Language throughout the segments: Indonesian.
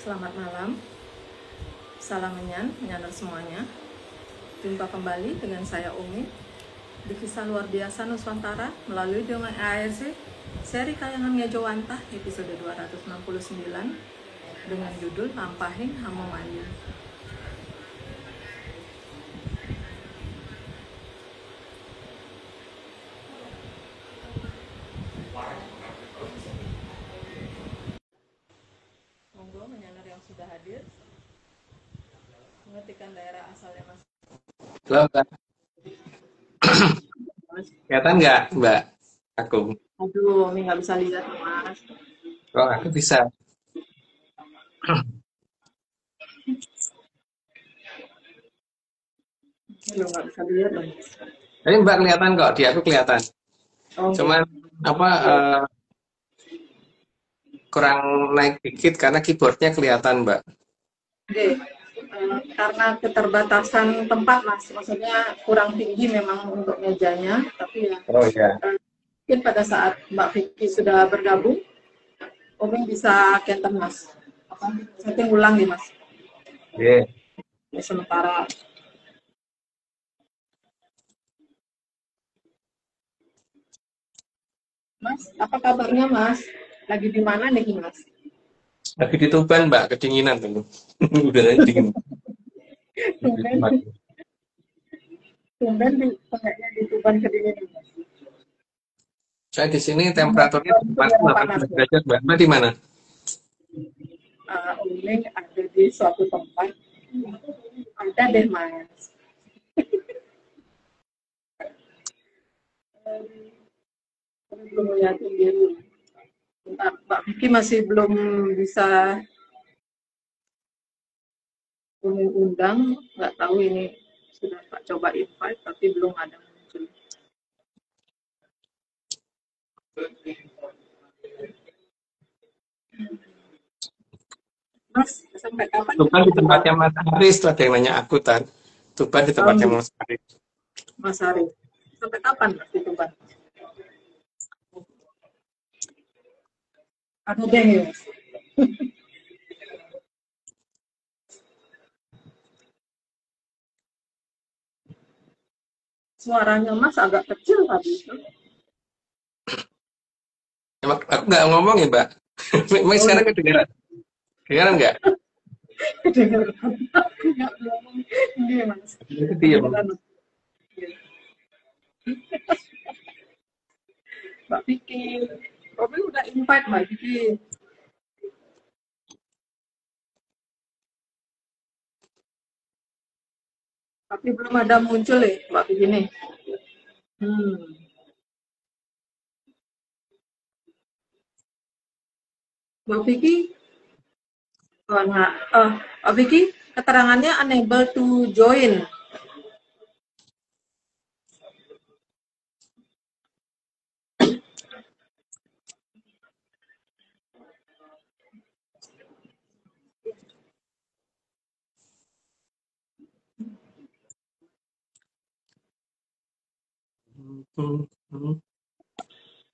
Selamat malam, salam menyanar semuanya. Jumpa kembali dengan saya Umi di Kisah Luar Biasa Nusantara melalui Dongeng ARC seri Kayangan Ngejowantah episode 269 dengan judul Lampahin Hamomayu. Monggo menyanar yang sudah hadir mengetikkan daerah asalnya Mas. Halo, Mbak. Kelihatan nggak, Mbak? Aku. Aduh, Umi nggak bisa lihat Mas. Oh, aku bisa. Belum nggak bisa lihat loh. Tapi Mbak kelihatan kok, di aku kelihatan. Oh, Cuman apa kurang naik dikit karena keyboardnya kelihatan, Mbak. oke. Karena keterbatasan tempat Mas, maksudnya kurang tinggi memang untuk mejanya, tapi ya Oh iya. mungkin pada saat Mbak Vicky sudah bergabung, Umi bisa kenten Mas. Apa? Setting ulang nih Mas. Iya. Ya, sementara. Mas, apa kabarnya Mas? Lagi di mana nih Mas? Lagi di Tuban, Mbak, kedinginan tuh. Udaranya dingin. Di Tumben, tempat. tumben di kayaknya di Tuban kedinginan Mas. Saya di sini temperaturnya Itu daerah panas 18 ya. derajat, Mbak. Mbak di mana? Umi ada di suatu tempat. Ada deh Mas. Belum lihat dulu. Mbak Vicky masih belum bisa undang, nggak tahu ini sudah Pak coba invite tapi belum ada muncul. Mas, sampai kapan Tuban di Mbak tempatnya Mas Haris, tuh ada yang nanya aku, Tan. Tuban di tempatnya Mas Haris. Mas Ari? Sampai kapan Mas di Tuban? Ada deh ya. Suaranya Mas agak kecil tadi. Emang aku nggak ngomong ya, Mbak. Memang Oh sekarang iya, kedengeran. Kedengeran nggak? kedengeran. Nggak ngomong. Iya Mas, Itu diem. kedengeran. Mbak Vicky, Robin udah invite Mbak Vicky. Tapi belum ada muncul ya Mbak Vicky nih. Mbak Vicky, oh, nah, Mbak Vicky, keterangannya unable to join.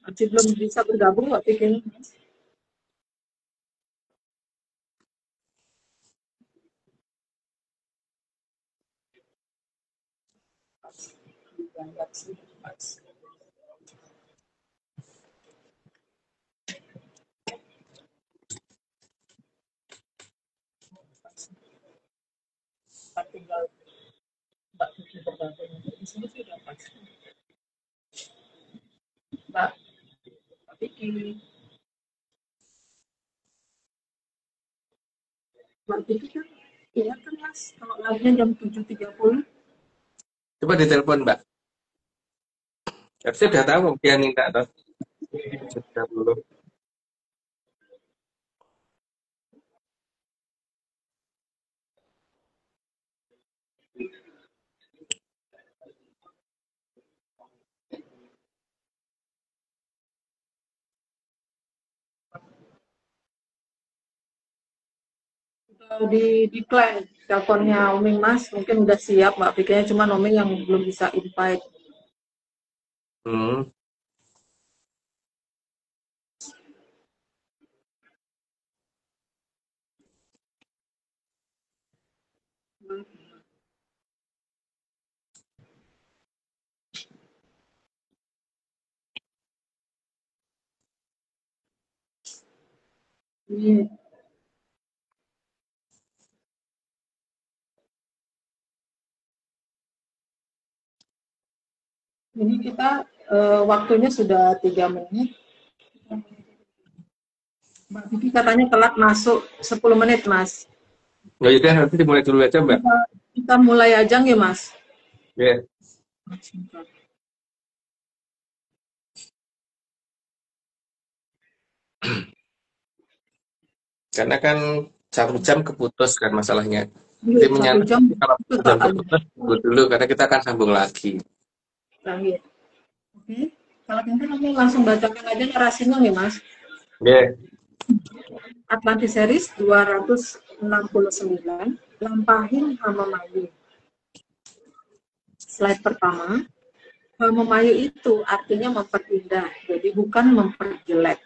Masih belum bisa bergabung Mbak Vicky. Tinggal Mbak Vicky bergabung. Di sini sudah pasti. Mbak Vicky. Mbak Vicky kan, iya kan Mas, kalau live-nya jam 7.30. Coba ditelepon, Mbak. Harusnya udah tahu dia minta toh. Sudah belum. Di decline teleponnya Oming Mas, mungkin udah siap Mbak Vicky-nya, cuma Oming yang belum bisa invite. Hmm. Iya. Ini kita waktunya sudah 3 menit. Mbak Vicky katanya telat masuk 10 menit, Mas. Ya udah nanti dimulai dulu aja Mbak. Kita mulai aja nggih, Mas. Ya. Karena kan satu jam keputus kan masalahnya. Jadi Iya, 1 jam kalau itu jam soalnya. keputus tunggu dulu karena kita akan sambung lagi. Terakhir. Oke. Kalau gitu nanti langsung bacakan aja narasinya nih, Mas. Ya. Atlantis Series 269, Lampahin Hamamayu. Slide pertama, Hamamayu itu artinya memperindah, jadi bukan memperjelek.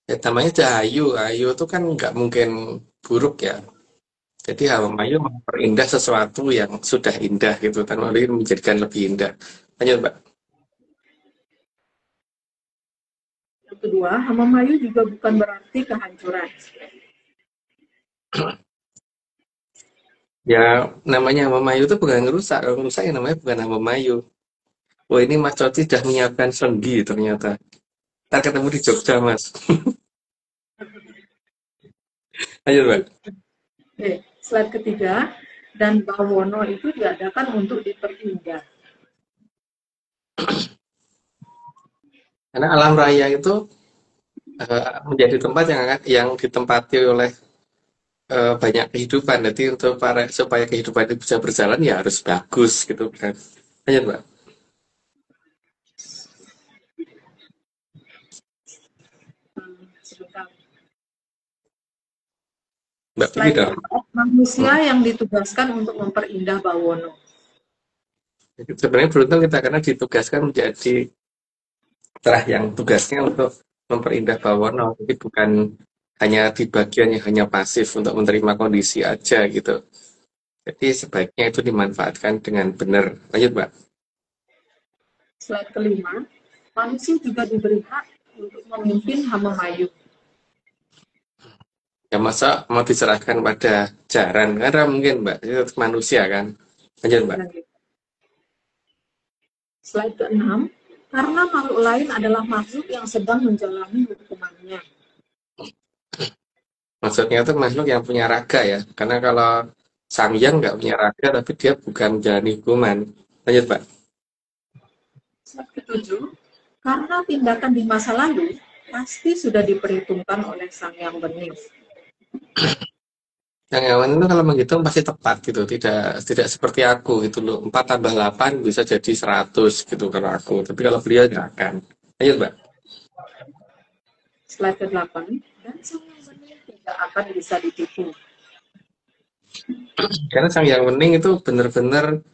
Ya, namanya Cahayu. Ayu itu kan nggak mungkin buruk ya. Jadi Mayu memperindah sesuatu yang sudah indah gitu. Tan lalu menjadikan lebih indah. Lanjut Mbak. Yang kedua, Hamamayu juga bukan berarti kehancuran. Ya namanya Mayu itu bukan ngerusak. Kalau ngerusak ya namanya bukan Mayu. Oh ini Mas Coci sudah menyiapkan sendi ternyata. Ntar ketemu di Jogja Mas. Lanjut Mbak. Oke, slide ketiga, dan Bawono itu diadakan untuk diperindah. Karena alam raya itu menjadi tempat yang ditempati oleh banyak kehidupan. Jadi untuk supaya kehidupan itu bisa berjalan ya harus bagus gitu kan. Lanjut Mbak. Sebentar. Mbak Vicky Slide dong. keempat, manusia yang ditugaskan untuk memperindah Bawono. Jadi sebenarnya beruntung kita karena ditugaskan menjadi terah yang tugasnya untuk memperindah Bawono. Jadi bukan hanya di bagian yang hanya pasif untuk menerima kondisi aja gitu. Jadi sebaiknya itu dimanfaatkan dengan benar. Lanjut Mbak. Slide kelima, manusia juga diberi hak untuk memimpin Hamamayu. Ya masa mau diserahkan pada jaran? Karena mungkin Mbak, itu manusia kan. Lanjut Mbak. Slide ke-6, karena makhluk lain adalah makhluk yang sedang menjalani hukumannya. Maksudnya itu makhluk yang punya raga ya. Karena kalau Samyang nggak punya raga, tapi dia bukan menjalani hukuman. Lanjut Mbak. Slide ke-7, karena tindakan di masa lalu pasti sudah diperhitungkan oleh Sang Yang Bening. Yang hewan itu kalau menghitung pasti tepat gitu, tidak seperti aku gitu loh. 4 tambah 8 bisa jadi 100 gitu kalau aku. Tapi kalau beliau nggak akan. Ayo Mbak. Slide ke-8, dan Sang Yang Bening tidak akan bisa ditipu. Karena sang yang bening itu benar-benar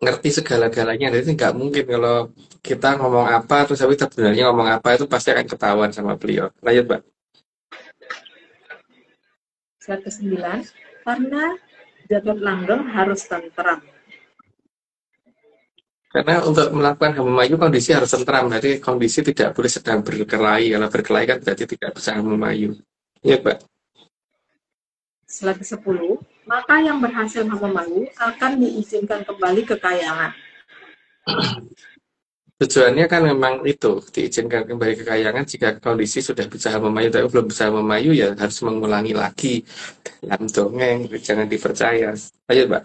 ngerti segala-galanya. Jadi nggak mungkin kalau kita ngomong apa terus tapi sebenarnya ngomong apa itu pasti akan ketahuan sama beliau. Lanjut Mbak. Slide ke-9, karena jagat langgeng harus tentram. Karena untuk melakukan hamayu kondisi harus tentram. Jadi kondisi tidak boleh sedang berkelahi. Kalau berkelahi kan berarti tidak bisa hamayu. Iya Mbak. Slide ke-10, maka yang berhasil Hamamayu akan diizinkan kembali ke kayangan. Tujuannya kan memang itu diizinkan kembali ke kayangan jika kondisi sudah bisa memayu tapi belum bisa memayu ya harus mengulangi lagi dalam dongeng, jangan dipercaya. Ayo Mbak.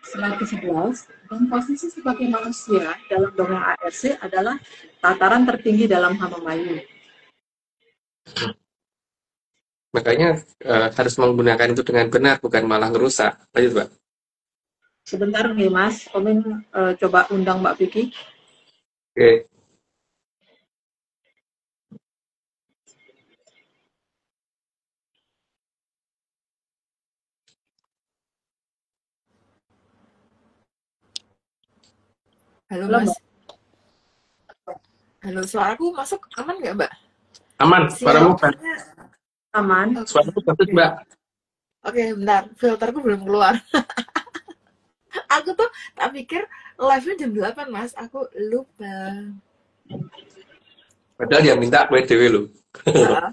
Slide ke-11, dan posisi sebagai manusia dalam dongeng ARC adalah tataran tertinggi dalam Hamamayu. Makanya harus menggunakan itu dengan benar bukan malah ngerusak. Ayo Mbak. Sebentar nih Mas, Omin coba undang Mbak Vicky. Oke. Halo Halo, Mas. Mbak. Halo, suaraku masuk aman nggak Mbak? Aman, suaramu kan? Aman. Suaramu bagus Mbak. Oke, bentar. Filterku belum keluar. Aku tuh tak pikir live-nya jam 8 Mas. Aku lupa. Padahal dia minta kue dewe lo. Heeh.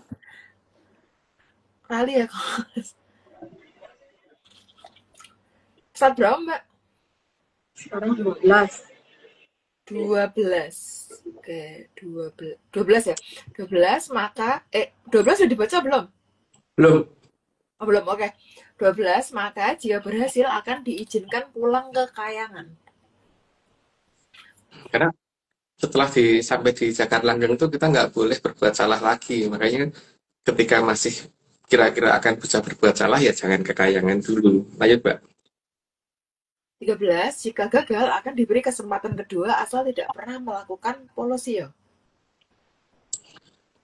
Kali ya kok. Saat berapa Mbak? Sekarang 12. 12. Oke, 12. 12 ya? 12 maka 12 sudah dibaca belum? Belum. Oh, belum. Oke. 12 maka jika berhasil akan diizinkan pulang ke Kayangan. Karena setelah sampai di Jakarta Langgeng itu kita nggak boleh berbuat salah lagi. Makanya ketika masih kira-kira akan bisa berbuat salah ya jangan ke Kayangan dulu. Lanjut, Mbak. 13 jika gagal akan diberi kesempatan kedua asal tidak pernah melakukan polosio.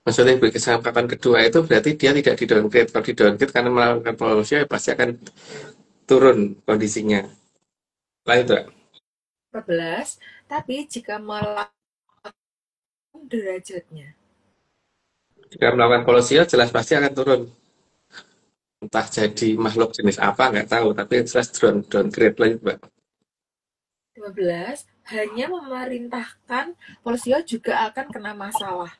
Maksudnya kesempatan kedua itu berarti dia tidak di downgrade. Kalau di downgrade karena melakukan polusi ya pasti akan turun kondisinya. Lanjut, Mbak. 14 tapi jika melakukan derajatnya. Jika melakukan polusi ya jelas pasti akan turun. Entah jadi makhluk jenis apa nggak tahu, tapi yang jelas downgrade. Lanjut, Mbak. 15 hanya memerintahkan polosio juga akan kena masalah.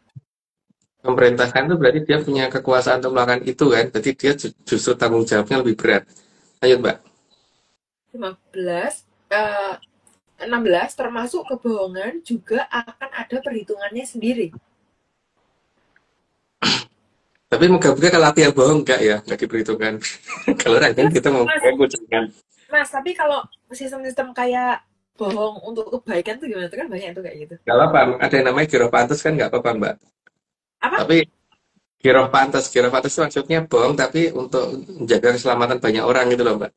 Pemerintahkan itu berarti dia punya kekuasaan untuk melakukan itu kan, berarti dia justru tanggung jawabnya lebih berat. Lanjut, Mbak. 15 16 termasuk kebohongan juga akan ada perhitungannya sendiri. Tapi moga-moga kalau aku yang bohong enggak ya, enggak diperhitungkan. Kalau ranking kita mau Mas, jangan. Mas, tapi kalau sistem-sistem kayak bohong untuk kebaikan tuh gimana? Tuh kan banyak tuh kayak gitu. Enggak apa-apa, ada yang namanya giroh pantas kan enggak apa-apa, Mbak. Apa? Tapi giroh pantas itu maksudnya bohong tapi untuk menjaga keselamatan banyak orang gitu loh, Mbak.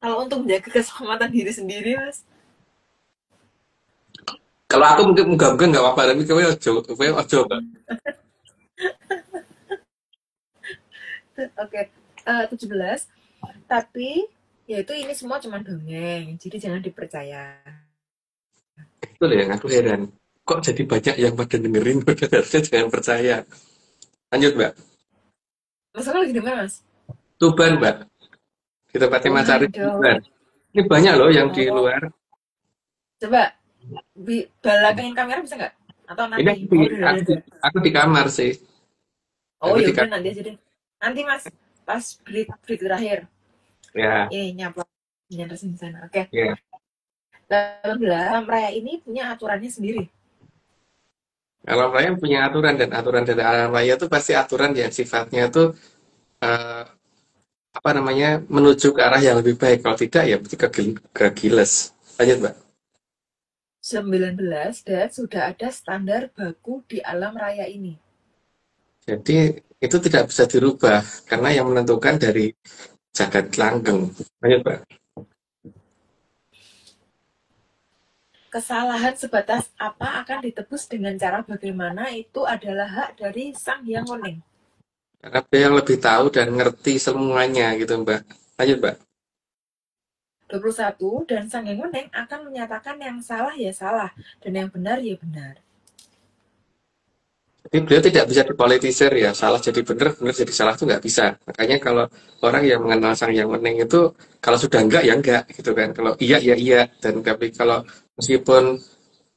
Kalau untuk menjaga keselamatan diri sendiri, Mas. Kalau aku mungkin moga-moga enggak apa-apa, tapi kowe ojo, Mbak. Oke. 17. Tapi yaitu ini semua cuma dongeng, jadi jangan dipercaya. Itu loh yang aku heran. Kok jadi banyak yang pada dengerin, padahal harusnya jangan percaya. Lanjut, Mbak. Masalah lagi di mana, Mas? Tuban, Mbak. Di tempatnya Mas Arif Tuban. Waduh. Ini banyak loh yang di Oh, luar. coba balakangin kamera bisa nggak? Atau Ini nanti? Oh, udah ada. aku di kamar sih. Oh, Aku ya di udah kamar. nanti aja deh. Nanti Mas, pas break terakhir. Ya, Ini nyapa nyender di sana. Oke. ya. 18 alam raya ini punya aturannya sendiri. Alam raya punya aturan dan aturan dari alam raya itu pasti aturan yang sifatnya itu eh, apa namanya menuju ke arah yang lebih baik. Kalau tidak ya berarti kegiles. Lanjut, Mbak. 19 dan sudah ada standar baku di alam raya ini. Jadi itu tidak bisa dirubah karena yang menentukan dari jagat langgeng. Lanjut, Mbak. Kesalahan sebatas apa akan ditebus dengan cara bagaimana itu adalah hak dari Sang Hyang Weneng. Karena dia yang lebih tahu dan ngerti semuanya gitu, Mbak. Lanjut, Mbak. 21 dan Sang Hyang Weneng akan menyatakan yang salah ya salah dan yang benar ya benar. Jadi beliau tidak bisa dipolitisir ya, salah jadi benar, benar jadi salah itu nggak bisa. Makanya kalau orang yang mengenal Sang Yang Weneng itu, kalau sudah enggak ya enggak gitu kan. Kalau iya ya iya, dan tapi kalau meskipun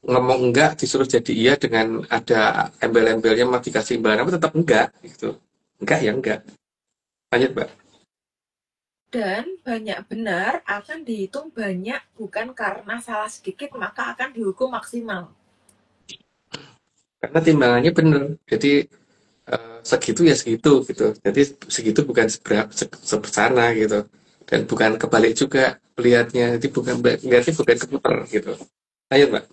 ngomong enggak disuruh jadi iya dengan ada embel-embelnya mau dikasih imbalan apa tetap enggak gitu. Enggak ya enggak. Lanjut, Mbak. Dan banyak benar akan dihitung banyak bukan karena salah sedikit maka akan dihukum maksimal. Karena timbangannya benar. Jadi segitu ya segitu gitu. Jadi segitu bukan sebesana gitu. Dan bukan kebalik juga lihatnya. Jadi bukan lihatnya bukan keputar gitu. Lanjut, Mbak.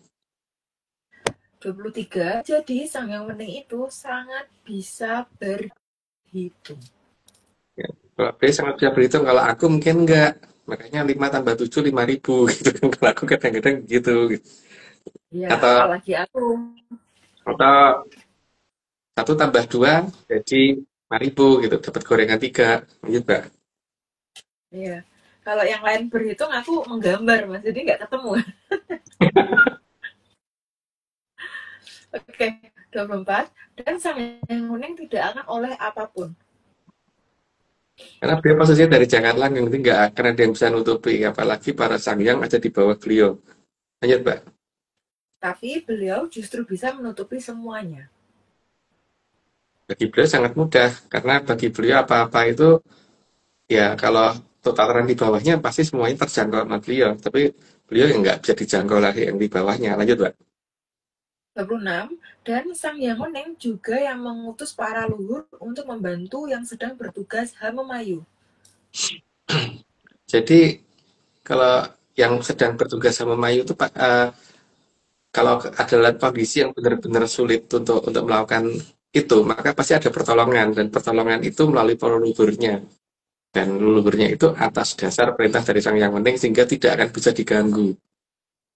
23 jadi Sang Yang Weneng itu sangat bisa berhitung. Ya. Kalau B sangat bisa berhitung, kalau aku mungkin enggak. Makanya 5 tambah 7 5.000 gitu kan. Kalau aku kadang-kadang gitu. Ya, Atau apalagi aku. atau 1 tambah 2 jadi 5.000 gitu. Dapat gorengan 3. Lanjut, Mbak. Ya. Kalau yang lain berhitung aku menggambar Mas, jadi nggak ketemu. Oke, 24 dan Sang Yang Weneng tidak akan oleh apapun. Karena beliau posisinya dari Jakarta yang penting nggak akan ada yang bisa nutupi. Apalagi para sangyang ada di bawah beliau. Lanjut, Mbak. Tapi beliau justru bisa menutupi semuanya. Bagi beliau sangat mudah, karena bagi beliau apa-apa itu ya kalau tataran di bawahnya pasti semuanya terjangkau sama beliau, tapi beliau yang nggak bisa dijangkau lagi yang di bawahnya. Lanjut, Mbak. 26. Dan Sang Hyang Weneng juga yang mengutus para luhur untuk membantu yang sedang bertugas Hamemayu. Jadi kalau yang sedang bertugas sama Mayu itu Pak, kalau adalah kondisi yang benar-benar sulit untuk melakukan itu, maka pasti ada pertolongan dan pertolongan itu melalui para leluhurnya. Dan leluhurnya itu atas dasar perintah dari Sang Yang Weneng sehingga tidak akan bisa diganggu.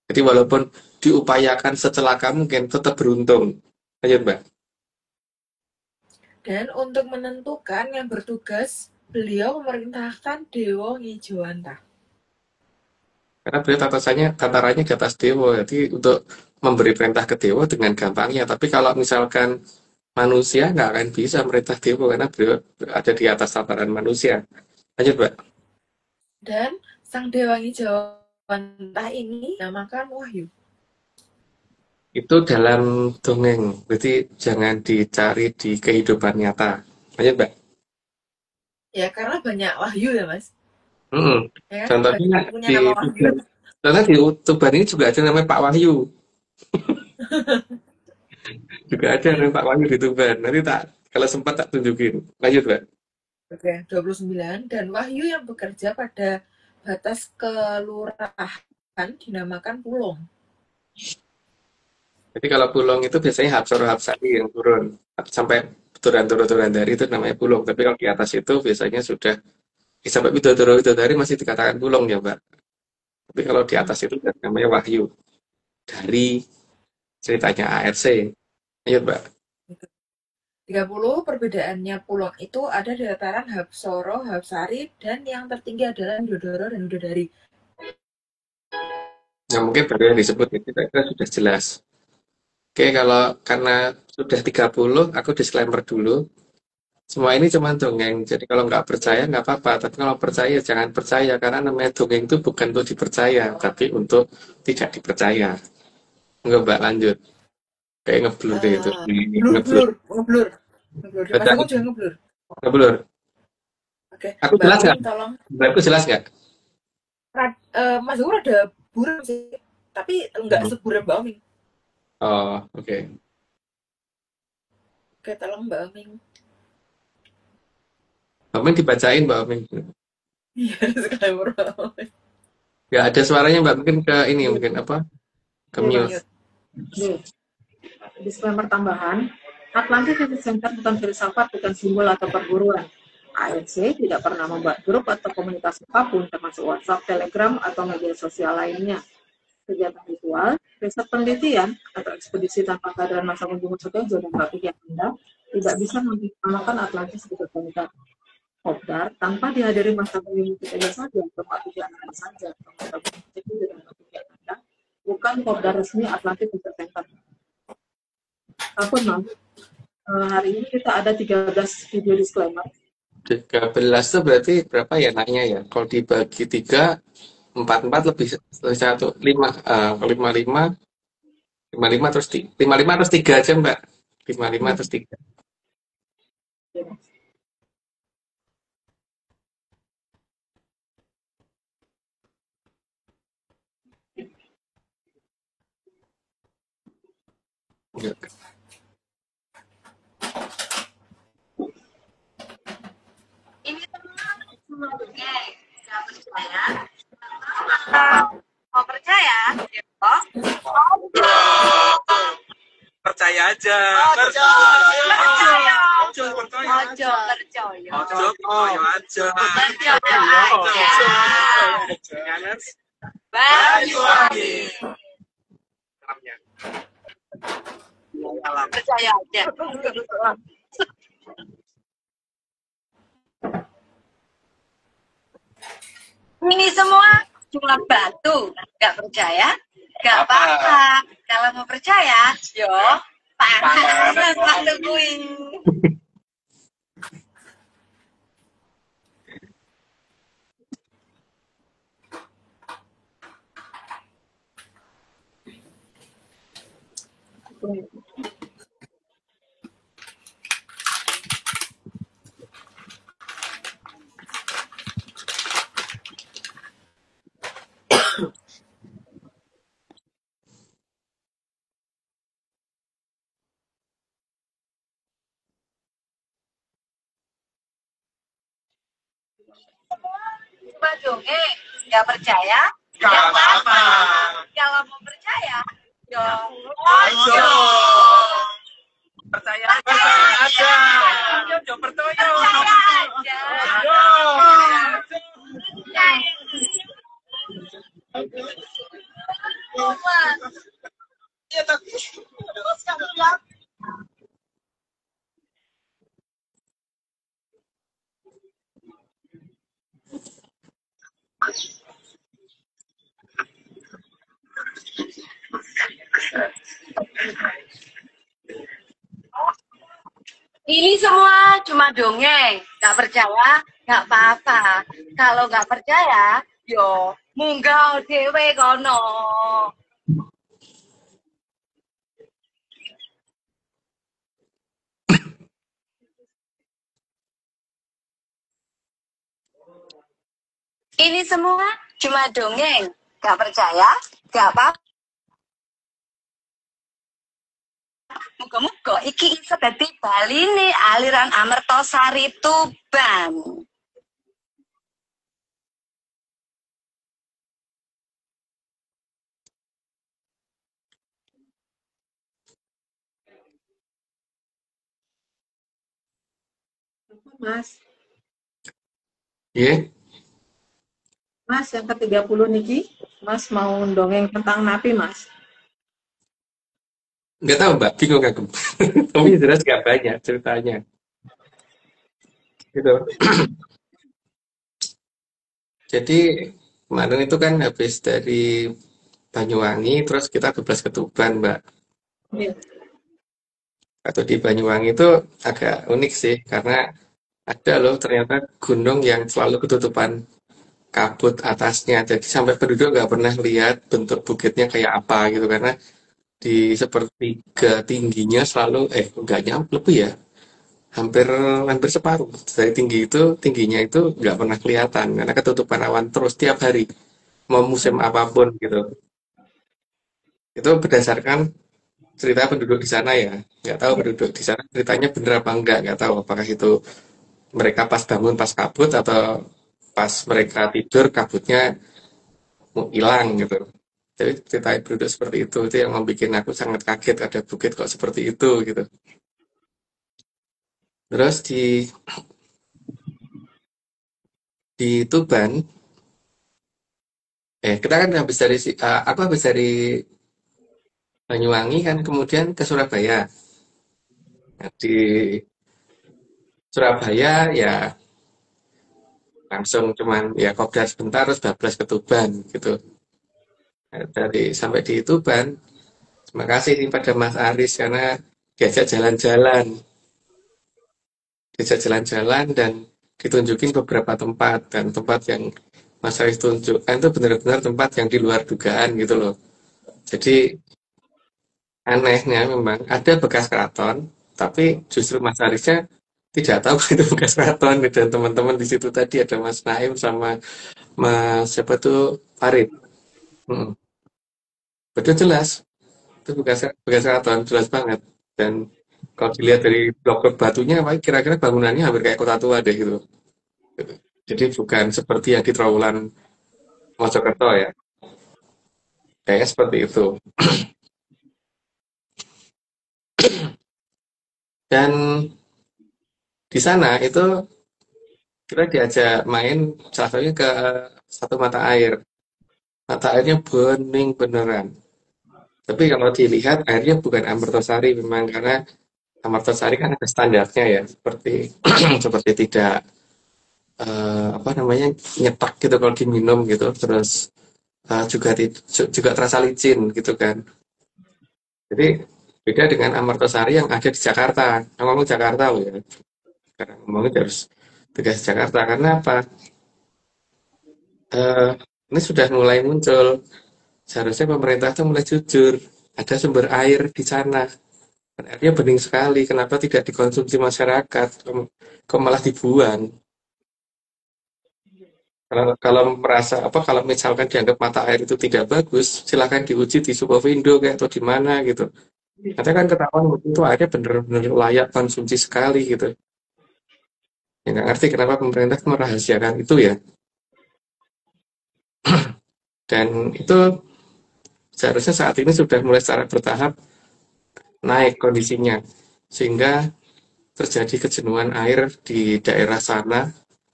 Jadi walaupun diupayakan secelaka mungkin tetap beruntung. Lanjut, Mbak. Dan untuk menentukan yang bertugas, beliau memerintahkan Dewa Ngijowanta. Karena beliau tatarannya di atas dewa, jadi untuk memberi perintah ke dewa dengan gampangnya. Tapi kalau misalkan manusia nggak akan bisa merintah dewa karena beliau ada di atas tataran manusia. Lanjut, Mbak. Dan Sang Dewa Ngijowanta ini namakan Wahyu. Itu dalam dongeng, berarti jangan dicari di kehidupan nyata. Lanjut, Mbak. Ya, karena banyak Wahyu ya, Mas. Mm-mm. Ya kan? Contohnya Punya di nama Wahyu. Tuban. Contohnya di Tuban ini juga ada namanya Pak Wahyu. Juga ada namanya Pak Wahyu di Tuban. Nanti tak kalau sempat tak tunjukin. Lanjut, Mbak. Oke, 29. Dan Wahyu yang bekerja pada batas kelurahan dinamakan Pulong. Jadi kalau pulong itu biasanya Hapsoro Hapsari yang turun sampai turun dari itu namanya pulong. Tapi kalau di atas itu biasanya sudah sampai Widodoro-Widodari masih dikatakan pulong ya, Mbak. Tapi kalau di atas itu namanya Wahyu dari ceritanya ARC. Ayo, Mbak. 30. Perbedaannya Pulong itu ada di dataran Hapsoro, Hapsari, dan yang tertinggi adalah Widodoro dan Widodari. Nah, mungkin baru yang disebut itu kita sudah jelas. Oke, kalau karena sudah 30, aku disclaimer dulu. Semua ini cuma dongeng, jadi kalau nggak percaya nggak apa-apa. Tapi kalau percaya jangan percaya, karena namanya dongeng itu bukan untuk dipercaya, tapi untuk tidak dipercaya. Enggak, Mbak, lanjut. Kayak ngeblur deh itu. Ngeblur. Ngeblur. Mas Baca Agung juga ngeblur. ngeblur. Oke, Aku Mbak jelas nggak? Agung tolong. Aku jelas nggak? Mas Agung ada buram sih, tapi nggak seburam Mbak Oming. Oh, oke. Oke, tolong Mbak Oming. Mbak Min dibacain, Mbak Min. Iya, sekali Mbak Oming. Ya ada suaranya, Mbak. Mungkin ke ini, mungkin apa? Ke mute. Disclaimer tambahan, Atlantis Research Center bukan filsafat, bukan simbol atau perburuan. ANC tidak pernah membuat grup atau komunitas apapun, termasuk WhatsApp, Telegram, atau media sosial lainnya. Kegiatan ritual, riset penelitian, atau ekspedisi tanpa kehadiran masa kunjungan Sutejo dan Mbak Vicky Anda tidak bisa menamakan Atlantis sebagai komunitas. Kopdar tanpa dihadiri masa kunjungan Sutejo saja, atau Mbak Vicky Anda saja, atau masa kunjungan Sutejo dan Mbak Vicky Anda, bukan kopdar resmi Atlantis Research Center. Ampun, Mam. Hari ini kita ada 13 video disclaimer. 13 itu berarti berapa ya naiknya ya? Kalau dibagi 3, 4 lebih 1, 5, 55, 55 terus 55 terus 3 aja, Mbak. 55 terus 3. Ini semua dongeng, nggak percaya? Mau percaya? Oh, Percaya aja. ojo percaya. Ojo percaya. Ojo percaya. Ojo percaya aja. Percaya aja. Banyu lagi. Percaya aja. Ini semua cuma batu. Nggak percaya? Nggak apa-apa. Kalau mau percaya, yo panas batu kuing. cuma dongeng. Nggak percaya? Gak apa-apa. Kalau mau percaya, yo. Ayo. Percaya aja. Ayo percaya. Percaya aja. Iya tapi terus kamu ya. Ini semua cuma dongeng. Nggak percaya, nggak apa-apa. Kalau nggak percaya, yo munggah dewe kono. Ini semua cuma dongeng. Nggak percaya, nggak apa-apa. Muga-muga iki iso dadi baline aliran Amertasari Tuban. Mas, Iya, Mas yang ke-30 niki, Mas mau dongeng tentang napi, Mas. nggak tahu Mbak, bingung aku. Tapi jelas nggak banyak ceritanya. Gitu. Jadi kemarin itu kan habis dari Banyuwangi, terus kita bebas ke Tuban, Mbak. Iya. Atau di Banyuwangi itu agak unik sih, karena ada loh ternyata gunung yang selalu ketutupan kabut atasnya. Jadi sampai penduduk nggak pernah lihat bentuk bukitnya kayak apa gitu, karena di sepertiga tingginya selalu, nggak nyampe lebih ya, hampir hampir separuh dari tingginya itu nggak pernah kelihatan karena ketutupan awan terus tiap hari mau musim apapun gitu. Itu berdasarkan cerita penduduk di sana ya, nggak tahu penduduk di sana ceritanya bener apa enggak, nggak tahu apakah itu mereka pas bangun pas kabut atau pas mereka tidur kabutnya mau hilang gitu. Jadi cerita penduduk seperti itu yang membuat aku sangat kaget, ada bukit kok seperti itu gitu. Terus di Tuban, kita kan aku habis dari Banyuwangi kan kemudian ke Surabaya. Nah, di Surabaya ya langsung cuman ya kopdar sebentar terus bablas ke Tuban gitu. Nah, sampai di Tuban, terima kasih nih pada Mas Aris karena diajak jalan-jalan, dan ditunjukin beberapa tempat, dan tempat yang Mas Aris tunjukkan itu benar-benar tempat yang di luar dugaan gitu loh. Jadi anehnya memang ada bekas keraton, tapi justru Mas Arisnya tidak tahu itu bekas keraton. Dan teman-teman di situ tadi ada Mas Naim sama Mas siapa tuh Farid. Hmm. Betul jelas itu bekas keraton, jelas banget. Dan kalau dilihat dari blok batunya, kira-kira bangunannya hampir kayak kota tua deh gitu. Jadi bukan seperti yang di Trawulan Mojokerto ya, kayaknya seperti itu. Dan di sana itu kita diajak main salah satunya ke satu mata air. Mata airnya bening beneran. Tapi kalau dilihat airnya bukan Amertasari memang, karena Amertasari kan ada standarnya ya, seperti seperti tidak apa namanya nyetak gitu kalau diminum gitu, terus juga terasa licin gitu kan. Jadi beda dengan Amertasari yang ada di Jakarta. Ngomong Jakarta loh ya. Karena ngomongnya harus tegas Jakarta, karena apa? Eh, ini sudah mulai muncul. Seharusnya pemerintah itu mulai jujur. Ada sumber air di sana. Dan airnya bening sekali. Kenapa tidak dikonsumsi masyarakat? Kok malah dibuang? Kalau merasa apa? Kalau misalkan dianggap mata air itu tidak bagus, silahkan diuji di Sukovindo kayak atau di mana gitu. Nanti kan ketahuan itu airnya benar-benar layak konsumsi sekali gitu. Ya nggak ngerti kenapa pemerintah merahasiakan itu ya. Dan itu seharusnya saat ini sudah mulai secara bertahap naik kondisinya, sehingga terjadi kejenuhan air di daerah sana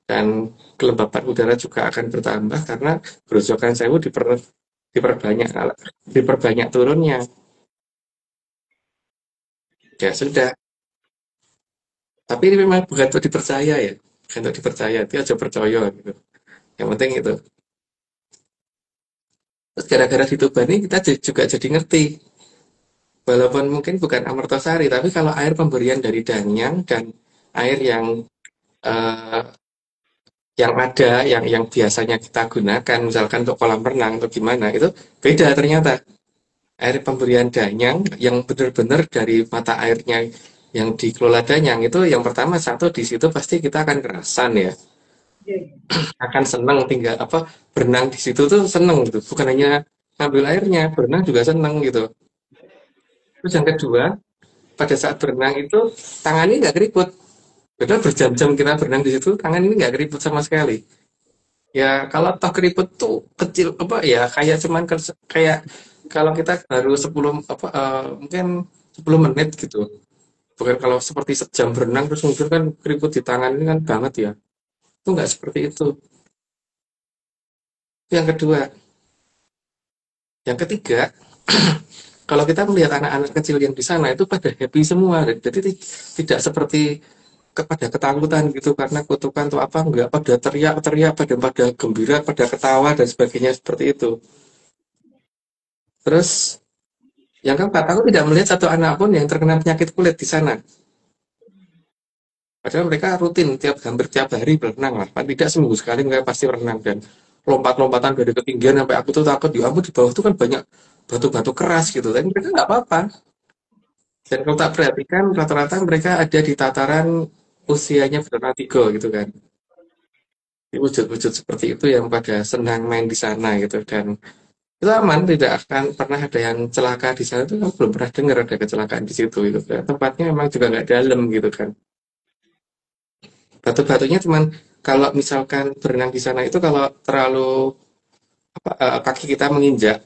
dan kelembapan udara juga akan bertambah karena Grojogan Sewu diperbanyak diperbanyak turunnya. Ya sudah, tapi ini memang bukan untuk dipercaya ya, bukan untuk dipercaya, itu aja percaya gitu. Yang penting itu. Terus gara-gara di Tuban ini kita juga jadi ngerti, walaupun mungkin bukan Amertasari, tapi kalau air pemberian dari Danyang dan air eh, yang ada, yang biasanya kita gunakan, misalkan untuk kolam renang atau gimana, itu beda ternyata. Air pemberian Danyang yang benar-benar dari mata airnya yang dikelola Danyang itu yang pertama satu di situ pasti kita akan kerasan ya, akan seneng tinggal apa berenang di situ tuh seneng gitu, bukan hanya ngambil airnya, berenang juga seneng gitu. Terus yang kedua, pada saat berenang itu tangan ini nggak keriput. Padahal berjam-jam kita berenang di situ, tangan ini nggak keriput sama sekali. Ya kalau toh keriput tuh kecil apa ya kayak cuman kayak kalau kita baru 10 apa mungkin 10 menit gitu. Bukan kalau seperti sejam berenang terus muncul kan keriput di tangan ini kan banget ya. Itu nggak seperti itu. Itu yang kedua. Yang ketiga, kalau kita melihat anak-anak kecil yang di sana itu pada happy semua. Jadi tidak seperti pada ketakutan gitu karena kutukan atau apa enggak, pada teriak-teriak, pada gembira, pada ketawa dan sebagainya seperti itu. Terus yang keempat, aku tidak melihat satu anak pun yang terkena penyakit kulit di sana. Padahal mereka rutin hampir tiap hari berenang lah. Paling tidak seminggu sekali mereka pasti berenang dan lompat-lompatan dari ketinggian sampai aku tuh takut, ya ampun di bawah itu kan banyak batu-batu keras gitu. Tapi mereka nggak apa-apa. Dan kalau tak perhatikan rata-rata mereka ada di tataran usianya Bernatigo gitu kan. Wujud-wujud seperti itu yang pada senang main di sana gitu dan itu aman, tidak akan pernah ada yang celaka di sana. Itu kan belum pernah dengar ada kecelakaan di situ gitu kan. Tempatnya memang juga nggak dalam gitu kan. Batu-batunya cuman kalau misalkan berenang di sana itu kalau terlalu kaki kita menginjak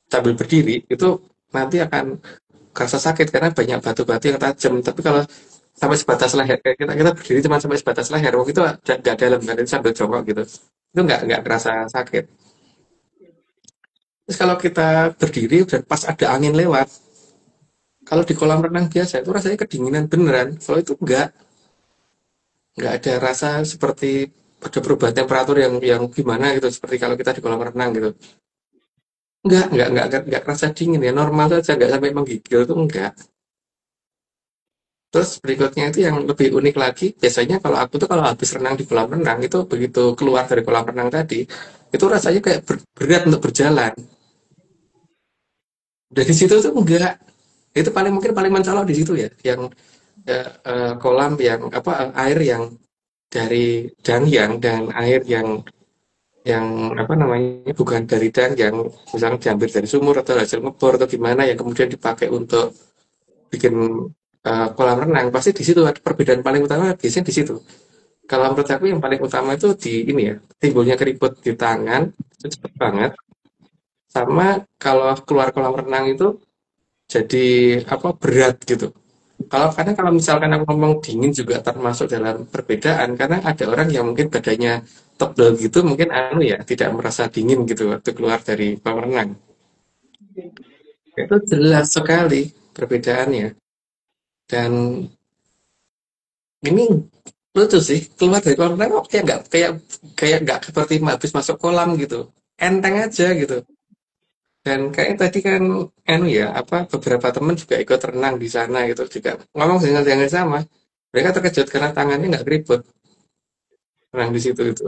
sambil berdiri itu nanti akan kerasa sakit karena banyak batu-batu yang tajam. Tapi kalau sampai sebatas leher, kayak kita berdiri cuma sampai sebatas leher, waktu itu nggak dalam kan, itu sambil jongkok gitu. Itu nggak kerasa sakit. Terus kalau kita berdiri dan pas ada angin lewat, kalau di kolam renang biasa itu rasanya kedinginan beneran. Kalau itu nggak ada rasa seperti ada perubahan temperatur yang gimana gitu, seperti kalau kita di kolam renang gitu. Nggak kerasa dingin ya, normal saja, nggak sampai menggigil tuh enggak. Terus berikutnya itu yang lebih unik lagi, biasanya kalau aku tuh kalau habis renang di kolam renang itu begitu keluar dari kolam renang tadi, itu rasanya kayak berat untuk berjalan. Dari situ tuh enggak. Itu mungkin paling mencolok di situ ya, yang kolam yang apa air yang dari Danyang dan air yang apa namanya bukan dari Danyang, misalnya diambil dari sumur atau hasil ngebor atau gimana yang kemudian dipakai untuk bikin kolam renang, pasti di situ ada perbedaan paling utama biasanya di situ. Kalau menurut aku yang paling utama itu di ini ya, timbulnya keriput di tangan itu cepet banget. Sama kalau keluar kolam renang itu jadi apa berat gitu. Kalau misalkan aku ngomong dingin juga termasuk dalam perbedaan karena ada orang yang mungkin badannya tebal gitu mungkin anu ya tidak merasa dingin gitu waktu keluar dari kolam renang. Itu jelas sekali perbedaannya. Dan ini lucu sih keluar dari kolam renang kok kayak nggak seperti habis masuk kolam gitu. Enteng aja gitu. Dan kayak tadi kan anu ya apa beberapa teman juga ikut renang di sana gitu juga ngomong dengan yang sama. Mereka terkejut karena tangannya nggak keriput renang di situ itu.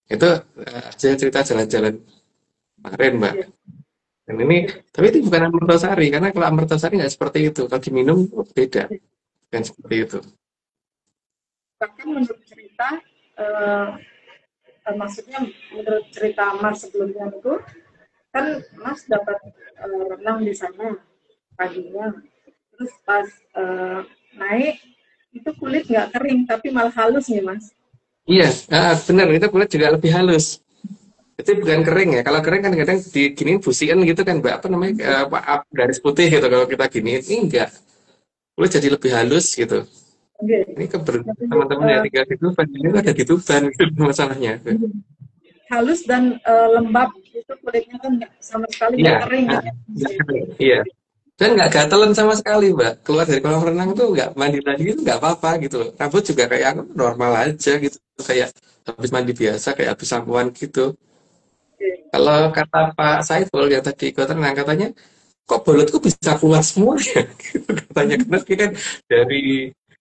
Itu aja cerita jalan-jalan kemarin Mbak. Dan ini tapi itu bukan Amertasari karena kalau Amertasari nggak seperti itu. Kalau diminum beda kan seperti itu. Bahkan menurut cerita, maksudnya menurut cerita Mas sebelumnya itu, kan Mas dapat renang di sana paginya, terus pas naik itu kulit nggak kering tapi malah halus nih Mas. Iya, benar itu kulit juga lebih halus. Itu bukan kering ya. Kalau kering kan kadang diginiin busian gitu kan, Mbak. Apa namanya? Garis putih gitu kalau kita giniin. Ini enggak. Kulit jadi lebih halus gitu. Oke. Ini kebetulan Jadi, teman-teman yang tinggal di Tuban ini ada di Tuban gitu masalahnya. halus dan lembab itu kulitnya kan sama sekali Iya, nggak kering ah, gitu. nggak kering. Iya. Dan nggak gatelan sama sekali, Mbak. Keluar dari kolam renang tuh nggak mandi lagi itu nggak apa-apa gitu loh. Rambut juga kayak normal aja gitu. Kayak habis mandi biasa, kayak habis sampoan gitu. Kalau kata Pak Saiful yang tadi ikut renang, katanya, kok bolotku bisa keluar semua ya? Gitu katanya. Karena dia kan dari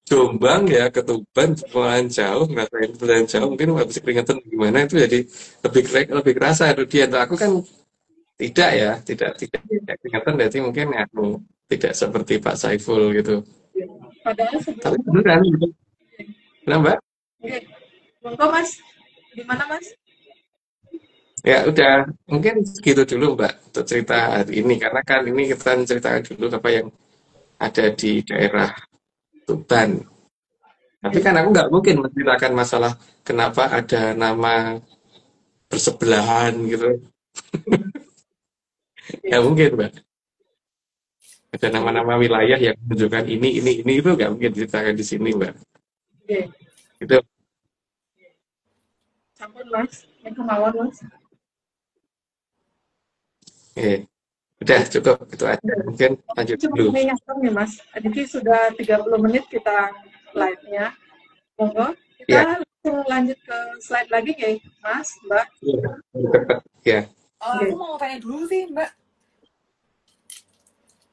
Jombang ya ke Tuban, jalan jauh, ngatain jalan jauh, mungkin habis keringetan gimana itu jadi lebih kerasa itu dia. Untuk aku kan tidak ya, tidak keringetan berarti mungkin aku tidak seperti Pak Saiful gitu. Padahal Tapi sebelum beneran gitu. Kenapa? oke, monggo Mas, gimana Mas? Ya udah, mungkin segitu dulu Mbak untuk cerita hari ini karena kan ini kita ceritakan dulu apa yang ada di daerah Tuban. Tapi kan aku nggak mungkin menceritakan masalah kenapa ada nama bersebelahan gitu. Ya mungkin Mbak. Ada nama-nama wilayah yang menunjukkan ini itu nggak mungkin diceritakan di sini Mbak. Oke, Itu sampun Mas, yang kemauan Mas. eh, udah cukup itu aja. Mungkin lanjut Cuma dulu. mengingatkan ya Mas, ini sudah 30 menit kita live-nya. Monggo, Ya, kita langsung lanjut ke slide lagi ya Mas, Mbak. iya, cepat. Ya, Aku mau tanya dulu sih, Mbak.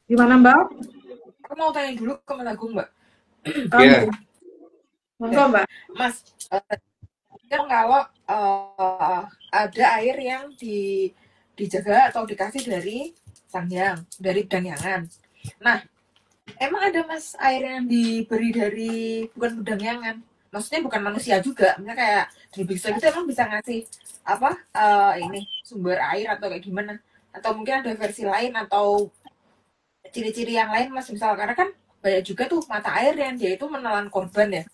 Gimana Mbak? Aku mau tanya dulu ke Mas Agung, Mbak. ya. Monggo Mbak. Mas, kan kalau ada air yang dijaga atau dikasih dari Sangyang, dari Bedangyangan. Nah, emang ada Mas air yang diberi dari bukan Bedangyangan? Maksudnya bukan manusia juga, misalnya kayak di Bigso gitu emang bisa ngasih apa ini sumber air atau kayak gimana? Atau mungkin ada versi lain atau ciri-ciri yang lain Mas, misal karena kan banyak juga tuh mata air yang dia itu menelan korban ya.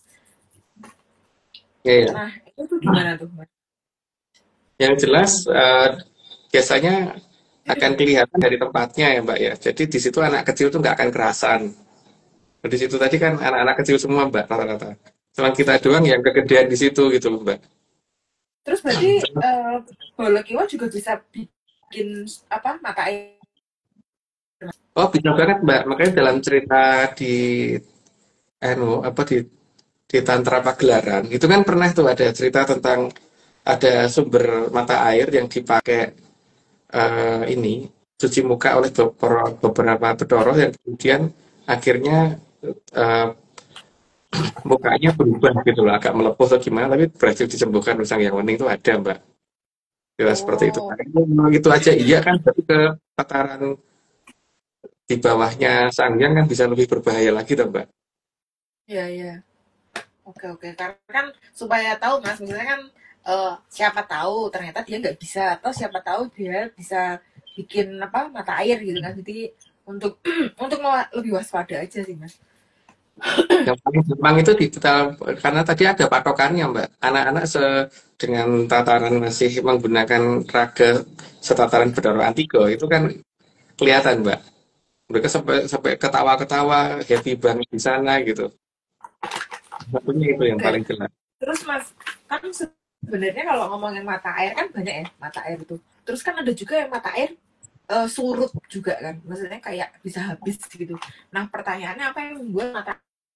Ya, ya. Nah, itu tuh gimana tuh Mas? Yang jelas biasanya akan kelihatan dari tempatnya ya Mbak ya. Jadi di situ anak kecil tuh nggak akan kerasan. Di situ tadi kan anak-anak kecil semua Mbak rata-rata. Cuma kita doang yang kegedean di situ gitu loh Mbak. Terus berarti bola kiwa juga bisa bikin apa mata air. Oh bisa banget Mbak. Makanya dalam cerita di apa di Tantra Pagelaran itu kan pernah tuh ada cerita tentang ada sumber mata air yang dipakai ini cuci muka oleh beberapa bedoroh yang kemudian akhirnya eh, mukanya berubah gitu loh, agak melepuh atau gimana, tapi berhasil disembuhkan Sang Yang Wening itu ada Mbak. Ya seperti itu. Oh, Nah, itu aja iya kan, tapi ke tataran di bawahnya Sangyang kan bisa lebih berbahaya lagi tuh Mbak. iya iya. Oke oke. Karena kan supaya tahu Mas, misalnya kan siapa tahu ternyata dia nggak bisa atau siapa tahu dia bisa bikin apa mata air gitu kan. Jadi untuk untuk lebih waspada aja sih Mas. Yang paling gampang itu di karena tadi ada patokannya Mbak. Anak-anak dengan tataran masih menggunakan raga setataran Bedoro Antigo itu kan kelihatan Mbak. Mereka sampai sampai ketawa-ketawa, happy banget di sana gitu. Satunya itu yang Oke. paling jelas. Terus Mas, kan sebenarnya kalau ngomongin mata air kan banyak ya mata air itu. Terus kan ada juga yang mata air surut juga kan. Maksudnya kayak bisa habis gitu. Nah, pertanyaannya apa yang membuat mata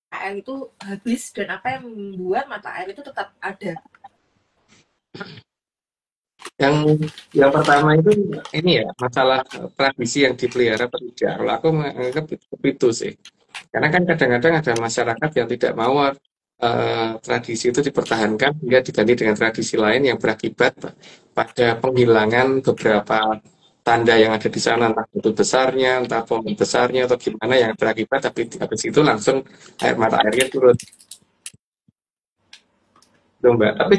air itu habis dan apa yang membuat mata air itu tetap ada? Yang pertama itu ini ya masalah tradisi yang dipelihara atau tidak. Kalau aku menganggap itu sih. Karena kan kadang-kadang ada masyarakat yang tidak mau tradisi itu dipertahankan hingga diganti dengan tradisi lain yang berakibat pada penghilangan beberapa tanda yang ada di sana, entah itu besarnya, entah pohon besarnya atau gimana yang berakibat, tapi habis itu langsung air mata airnya turun. Tuh, Mbak. Tapi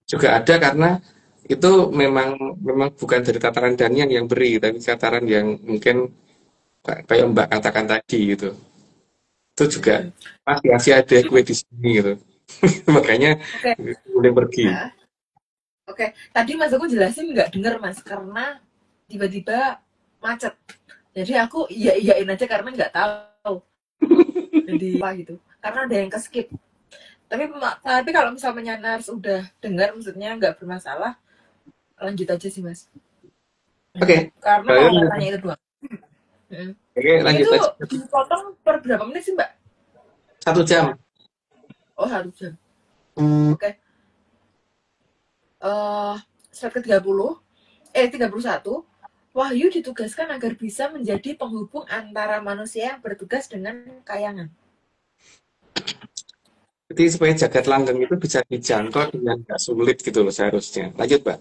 juga ada karena itu memang memang bukan dari tataran Danian yang beri, tapi tataran yang mungkin kayak Mbak katakan tadi gitu. Itu juga masih ada gue di sini gitu. Makanya Oke. boleh pergi. Nah, oke. Tadi Mas aku jelasin nggak denger Mas karena tiba-tiba macet. Jadi aku iyain aja karena nggak tahu. Jadi apa gitu. Karena ada yang ke-skip. Tapi kalau misalnya Nars udah dengar maksudnya nggak bermasalah, lanjut aja sih Mas. Oke, Karena Bayu, mau tanya itu doang. oke, lanjut Itu aja. dipotong per berapa menit sih Mbak? 1 jam. Oh 1 jam. Oke. Slide ke-30, 31. Wahyu ditugaskan agar bisa menjadi penghubung antara manusia yang bertugas dengan kayangan. Jadi supaya jagat langgeng itu bisa dijangkau dengan nggak sulit gitu loh seharusnya. Lanjut, Mbak.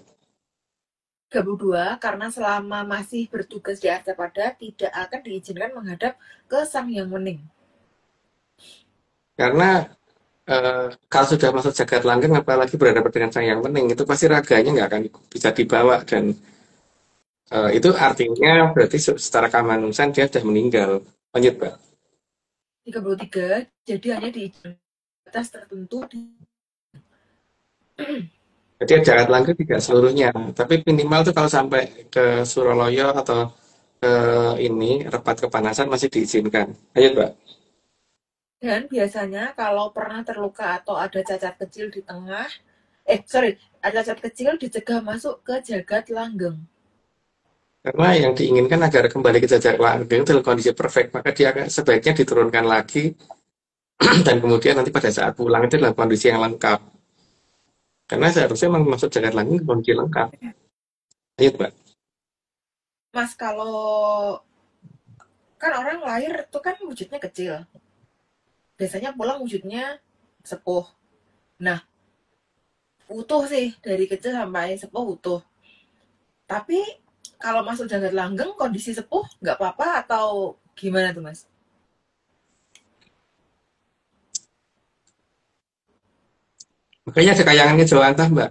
32, karena selama masih bertugas di Arcapada tidak akan diizinkan menghadap ke Sang Hyang Wening. Karena kalau sudah masuk jagat langgeng, apalagi berhadapan dengan Sang Hyang Wening, itu pasti raganya nggak akan bisa dibawa. Dan itu artinya berarti secara kamanusiaan dia sudah meninggal. Lanjut, Mbak. 33, jadi hanya diizinkan batas tertentu Jadi jagat langgeng tidak seluruhnya, tapi minimal tuh kalau sampai ke Suraloyo atau ke ini Repat Kepanasan masih diizinkan. Lanjut, Mbak. dan biasanya kalau pernah terluka atau ada cacat kecil di tengah, ada cacat kecil dicegah masuk ke jagat langgeng. Karena yang diinginkan agar kembali ke jagat langgeng dalam kondisi perfect, maka dia sebaiknya diturunkan lagi dan kemudian nanti pada saat pulang itu dalam kondisi yang lengkap. Karena seharusnya memang masuk jagat langgeng kondisi lengkap. Lanjut, Mbak. Mas, kalau kan orang lahir itu kan wujudnya kecil. Biasanya pulang wujudnya sepuh. Nah, utuh sih dari kecil sampai sepuh utuh. Tapi kalau masuk jagat langgeng kondisi sepuh nggak apa-apa atau gimana tuh Mas? Makanya ada kayangannya Jawantah, Mbak.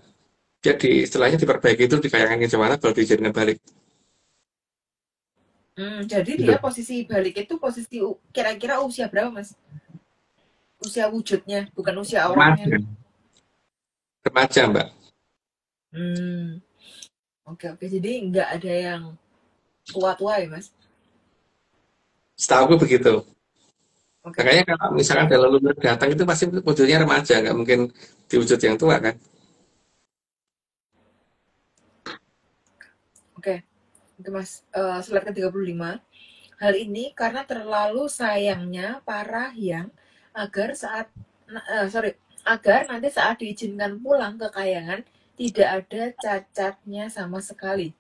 Jadi istilahnya diperbaiki itu di kayangannya Jawantah baru dijadikan balik. Jadi Gitu. dia posisi balik itu posisi kira-kira usia berapa Mas? Usia wujudnya, bukan usia orangnya. Remaja, Mbak. Oke. Jadi nggak ada yang tua-tua ya Mas? Setahu aku begitu. Oke. Makanya kalau misalkan ada leluhur datang itu pasti wujudnya remaja, nggak mungkin di wujud yang tua kan? Oke. Itu Mas, slide ke-35. Hal ini karena terlalu sayangnya para hyang agar nanti saat diizinkan pulang ke kayangan tidak ada cacatnya sama sekali.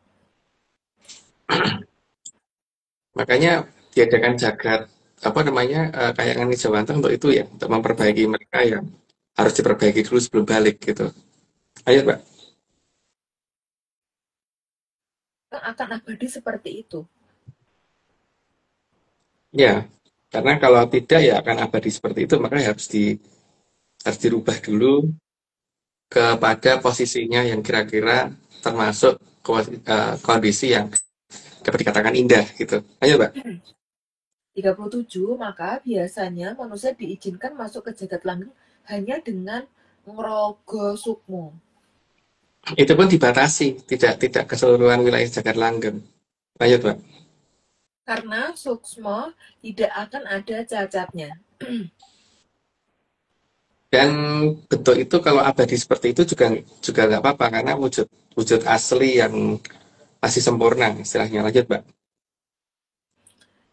Makanya diadakan jagat kayangan Jawantah untuk itu ya, untuk memperbaiki mereka yang harus diperbaiki dulu sebelum balik gitu. Ayo, Mbak. Akan abadi seperti itu. Ya, karena kalau tidak ya akan abadi seperti itu, maka harus dirubah dulu kepada posisinya yang kira-kira termasuk kondisi yang dapat dikatakan indah gitu. Ayo, Mbak. 37, maka biasanya manusia diizinkan masuk ke jagat langgeng hanya dengan ngrogo sukmo. Itu pun dibatasi, tidak keseluruhan wilayah jagat langgeng. Lanjut, Mbak. Karena suksmo tidak akan ada cacatnya. Dan bentuk itu kalau abadi seperti itu juga nggak apa-apa karena wujud asli yang masih sempurna istilahnya. Lanjut, Mbak.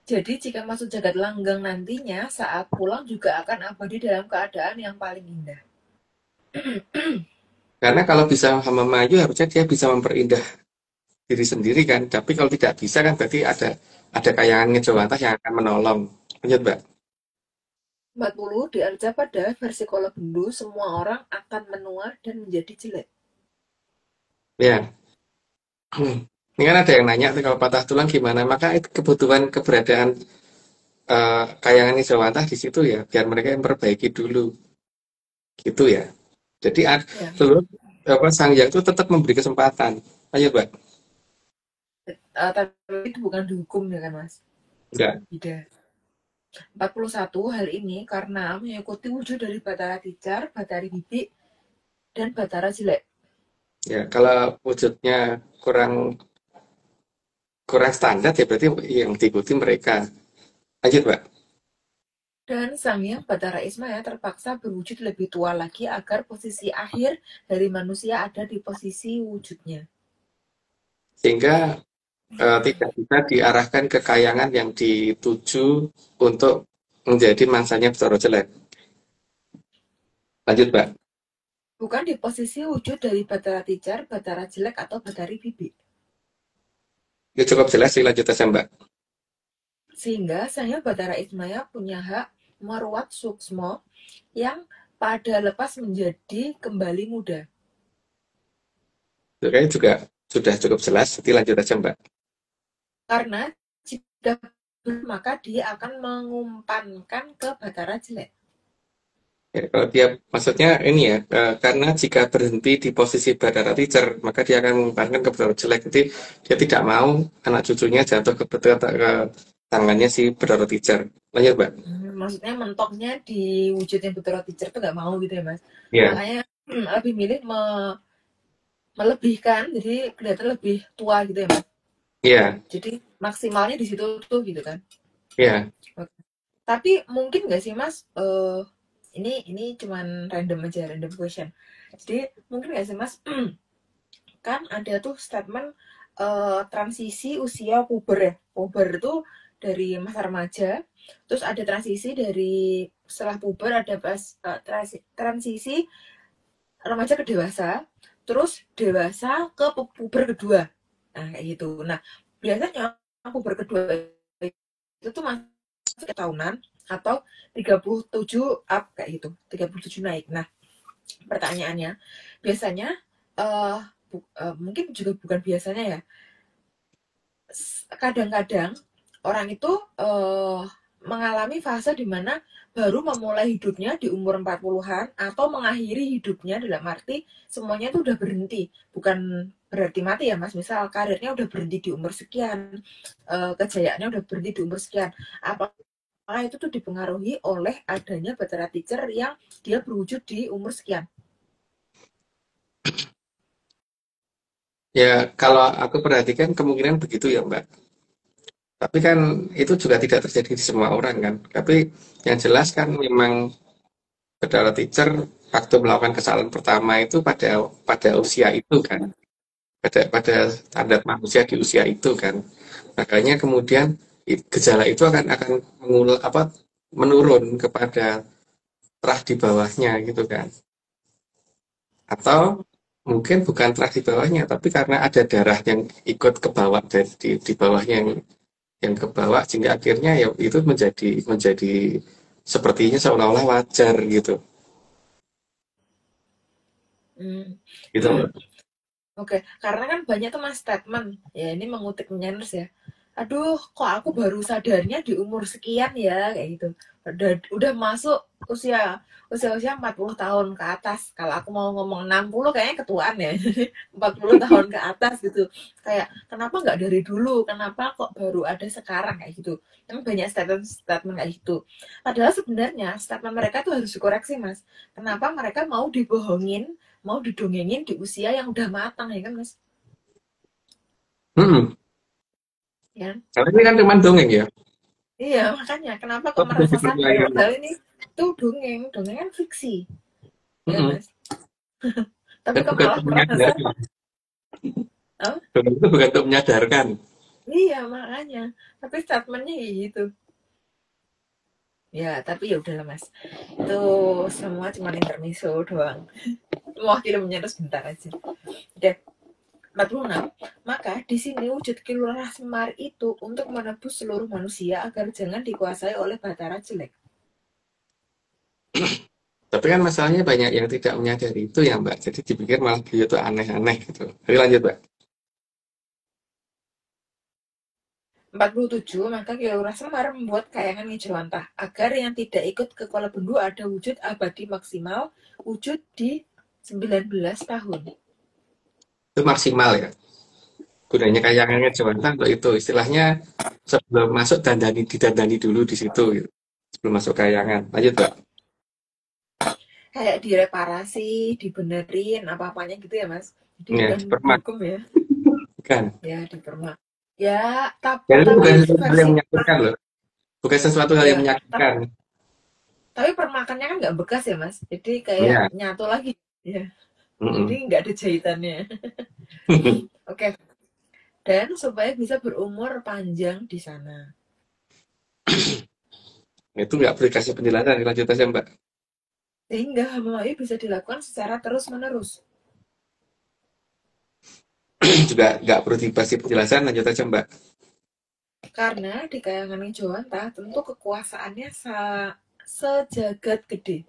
Jadi jika masuk jagat langgeng nantinya saat pulang juga akan abadi dalam keadaan yang paling indah. Karena kalau bisa hama maju harusnya dia bisa memperindah diri sendiri kan. Tapi kalau tidak bisa kan berarti ada kayangan Jawantah yang akan menolong. Lanjut, Mbak. 40, di Arcapada versi Kolobendo semua orang akan menua dan menjadi jelek. Ya. Ini kan ada yang nanya kalau patah tulang gimana, maka itu kebutuhan keberadaan kayangan Jawantah di situ ya, biar mereka yang perbaiki dulu, gitu ya. Jadi Sang Hyang itu tetap memberi kesempatan. Ayo, Mbak. Tapi itu bukan dihukum ya kan Mas? Enggak. Tidak. 41 hal ini karena mengikuti wujud dari Batara Ticar, Batari Bibi, dan Batara Jelek. Ya, kalau wujudnya kurang kurang standar ya berarti yang diikuti mereka. Lanjut, Mbak. Dan Sang Hyang Batara Ismaya terpaksa berwujud lebih tua lagi agar posisi akhir dari manusia ada di posisi wujudnya. Sehingga tidak bisa diarahkan ke kayangan yang dituju untuk menjadi mangsanya Batara Jelek. Lanjut, Mbak. Bukan di posisi wujud dari Batara Ticar, Batara Jelek, atau Batari Bibi. Itu cukup jelas sih, lanjut aja, Mbak. Sehingga Sang Hyang Batara Ismaya punya hak meruat suksmo yang pada lepas menjadi kembali muda. Itu kayaknya juga sudah cukup jelas, jadi lanjut aja, Mbak. Karena jika maka dia akan mengumpankan ke Batara Jelek. Ya, kalau dia maksudnya ini ya, karena jika berhenti di posisi Batara Teacher, maka dia akan mengumpankan ke Batara Jelek. Jadi dia tidak mau anak cucunya jatuh ke tangannya si Batara Teacher. Lanjut, Mbak. Maksudnya mentoknya di wujudnya Batara Teacher tuh nggak mau gitu ya, Mas. Iya. Makanya lebih milih melebihkan, jadi kelihatan lebih tua gitu ya, Mas. Iya. Jadi maksimalnya di situ tuh gitu kan. Iya. Tapi mungkin nggak sih, Mas? Ini cuman random aja, random question. Jadi mungkin nggak sih, Mas? Kan ada tuh statement transisi usia puber ya. Puber itu dari masa remaja, terus ada transisi dari setelah puber, ada transisi remaja ke dewasa, terus dewasa ke puber kedua. Nah, kayak gitu. Nah, biasanya puber kedua itu tuh masuk ke tahunan atau 37 up kayak gitu, 37 naik. Nah, pertanyaannya, biasanya mungkin juga bukan biasanya ya. Kadang-kadang orang itu mengalami fase di mana baru memulai hidupnya di umur 40-an atau mengakhiri hidupnya dalam arti semuanya itu udah berhenti. Bukan berarti mati ya, Mas. Misal karirnya udah berhenti di umur sekian, kejayaannya udah berhenti di umur sekian. Apakah itu tuh dipengaruhi oleh adanya Batara Teacher yang dia berwujud di umur sekian? Ya, kalau aku perhatikan kemungkinan begitu ya, Mbak. Tapi kan itu juga tidak terjadi di semua orang kan. Tapi yang jelas kan memang Batara Teacher waktu melakukan kesalahan pertama itu pada usia itu kan. Pada standar manusia di usia itu kan. Makanya kemudian gejala itu akan menurun kepada terah di bawahnya gitu kan. Atau mungkin bukan terah di bawahnya, tapi karena ada darah yang ikut ke bawah dari di bawahnya yang ke bawah, sehingga akhirnya ya itu menjadi sepertinya seolah-olah wajar gitu. Gitu. Oke, karena kan banyak tuh Mas statement, ya ini mengutip Nyaners ya. Aduh, kok aku baru sadarnya di umur sekian ya, kayak gitu. Udah masuk usia 40 tahun ke atas. Kalau aku mau ngomong 60 kayaknya ketuaan ya. 40 tahun ke atas gitu. Kayak kenapa nggak dari dulu? Kenapa kok baru ada sekarang kayak gitu? Emang banyak statement kayak gitu. Padahal sebenarnya statement mereka tuh harus dikoreksi, Mas. Kenapa mereka mau dibohongin, mau didongengin di usia yang udah matang ya kan, Mas? Ya. Karena ini kan cuma dongeng ya. Iya, makanya kenapa kok merasa sadar? Padahal ini tuh dongeng kan fiksi. Ya, Mas. Tapi kok malah merasa dongeng itu bukan untuk menyadarkan. Iya, makanya. Tapi statementnya gitu. Ya, tapi ya udahlah, Mas. Itu semua cuma intermezzo doang. Mewakili Nyaners sebentar aja. Udah. 46. Maka di sini wujud Ki Lurah Semar itu untuk menebus seluruh manusia agar jangan dikuasai oleh Batara Jelek. Tapi kan masalahnya banyak yang tidak menyadari itu ya, Mbak. Jadi dipikir malah beliau itu aneh-aneh gitu. Jadi lanjut, Mbak. 47. Maka Ki Lurah Semar membuat kayangan Ngejawantah agar yang tidak ikut ke Kuala Bendu ada wujud abadi maksimal, wujud di 19 tahun. Itu maksimal ya. Gunanya kayangannya Jawanta untuk itu. Istilahnya sebelum masuk didandani dulu di situ gitu. sebelum masuk kayangan. Lanjut, Mbak. Kayak direparasi, dibenerin apa-apanya gitu ya, Mas. Jadi Ya, bukan dipermak, dihukum ya. kan? Ya, dipermak. Ya, Dan itu bukan tapi sesuatu hal versi yang menyakitkan loh. Bukan sesuatu hal yang ya, menyakitkan. tapi permakannya kan nggak bekas ya, Mas. Jadi kayak Ya. nyatu lagi. Ya, jadi Mm-mm. nggak ada jahitannya. Oke. Dan supaya bisa berumur panjang di sana. Itu nggak perlu dikasih penjelasan. Lanjut aja, Mbak. Sehingga HMAI bisa dilakukan secara terus-menerus. Juga nggak perlu dikasih penjelasan. Lanjut aja, Mbak. Karena di kayangan Jawanta tentu kekuasaannya sejagat gede.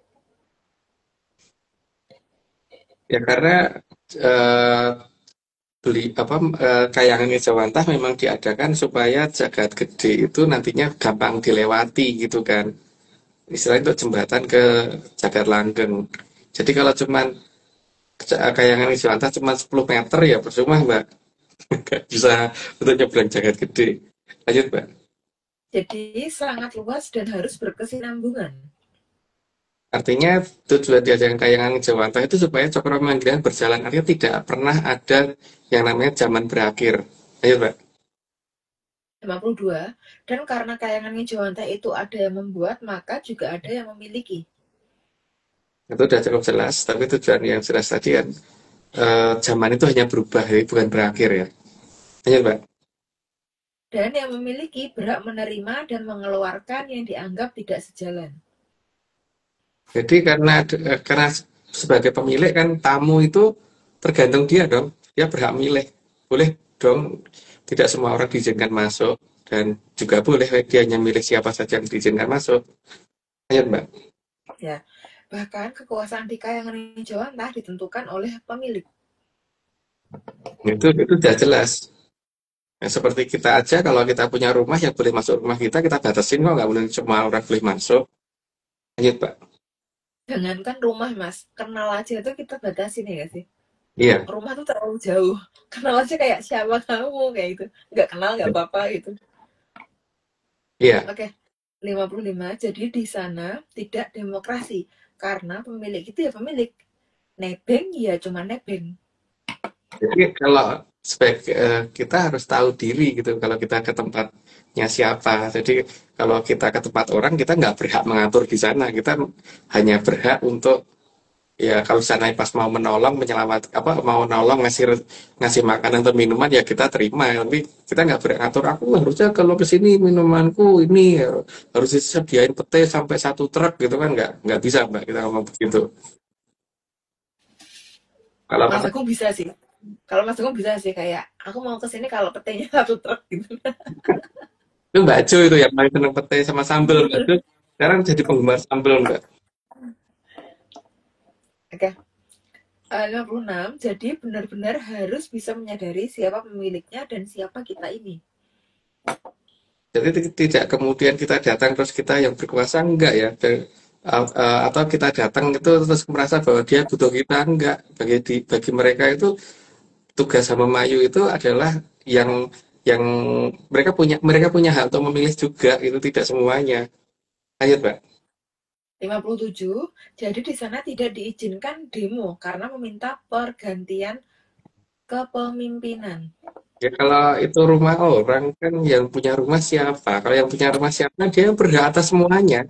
Ya karena eh, kayangan Wijawantah memang diadakan supaya jagat gede itu nantinya gampang dilewati gitu kan. Istilahnya untuk jembatan ke Jagat Langgeng. Jadi kalau cuman kayangan Wijawantah cuma 10 meter ya percuma, Mbak. Nggak bisa untuk nyebrang jagat gede. Lanjut, Mbak. Jadi sangat luas dan harus berkesinambungan. Artinya tujuan diadakan kayangan Wijawantah itu supaya Cokro Manggilan berjalan, artinya tidak pernah ada yang namanya zaman berakhir. Lanjut, Mbak. 52. Dan karena kayangan Jawanta itu ada yang membuat, maka juga ada yang memiliki. Itu udah cukup jelas, tapi tujuan yang jelas tadi kan zaman itu hanya berubah, jadi bukan berakhir ya. Lanjut, Mbak. Dan yang memiliki berhak menerima dan mengeluarkan yang dianggap tidak sejalan. Jadi karena sebagai pemilik kan tamu itu tergantung dia dong, dia berhak milih. Boleh dong, tidak semua orang diizinkan masuk dan juga boleh dia hanya milih siapa saja yang diizinkan masuk. Lanjut, Mbak. Ya. Bahkan kekuasaan di kayangan Jawanta ditentukan oleh pemilik. Itu sudah jelas. Nah, seperti kita aja kalau kita punya rumah yang boleh masuk rumah kita batasin kok, nggak boleh semua orang boleh masuk. Lanjut, Pak. Jangankan rumah, Mas. Kenal aja itu kita batasin ya sih? Iya. Rumah tuh terlalu jauh. Kenal aja kayak siapa kamu kayak gitu. Nggak kenal nggak apa-apa gitu. Iya. Oke. 55. Jadi di sana tidak demokrasi. Karena pemilik itu ya pemilik. Nebeng ya cuma nebeng. Jadi kalau kita harus tahu diri gitu kalau kita ke tempatnya siapa. Jadi kalau kita ke tempat orang kita nggak berhak mengatur di sana. Kita hanya berhak untuk ya kalau sana pas mau menolong mau nolong ngasih makanan atau minuman ya kita terima. Tapi kita nggak berhak ngatur aku harusnya kalau ke sini minumanku ini harus disediain pete sampai 1 truk gitu kan nggak bisa, Mbak, kita ngomong begitu. Kalau Mas Agung bisa sih. Kalau Mas Agung bisa sih kayak aku mau ke sini kalau petenya 1 truk gitu. itu Mbak Jo itu yang paling seneng pete sama sambel, Mbak Jo sekarang jadi penggemar sambel, Mbak. Oke. 56. Jadi benar-benar harus bisa menyadari siapa pemiliknya dan siapa kita ini. Jadi tidak kemudian kita datang terus kita yang berkuasa, enggak ya. Atau kita datang itu terus merasa bahwa dia butuh kita, enggak. Bagi mereka itu tugas sama Mayu itu adalah yang mereka punya hak untuk memilih juga, itu tidak semuanya. Lanjut, Mbak. 57. Jadi di sana tidak diizinkan demo karena meminta pergantian kepemimpinan. Ya kalau itu rumah orang kan yang punya rumah siapa? Kalau yang punya rumah siapa dia berhak atas semuanya.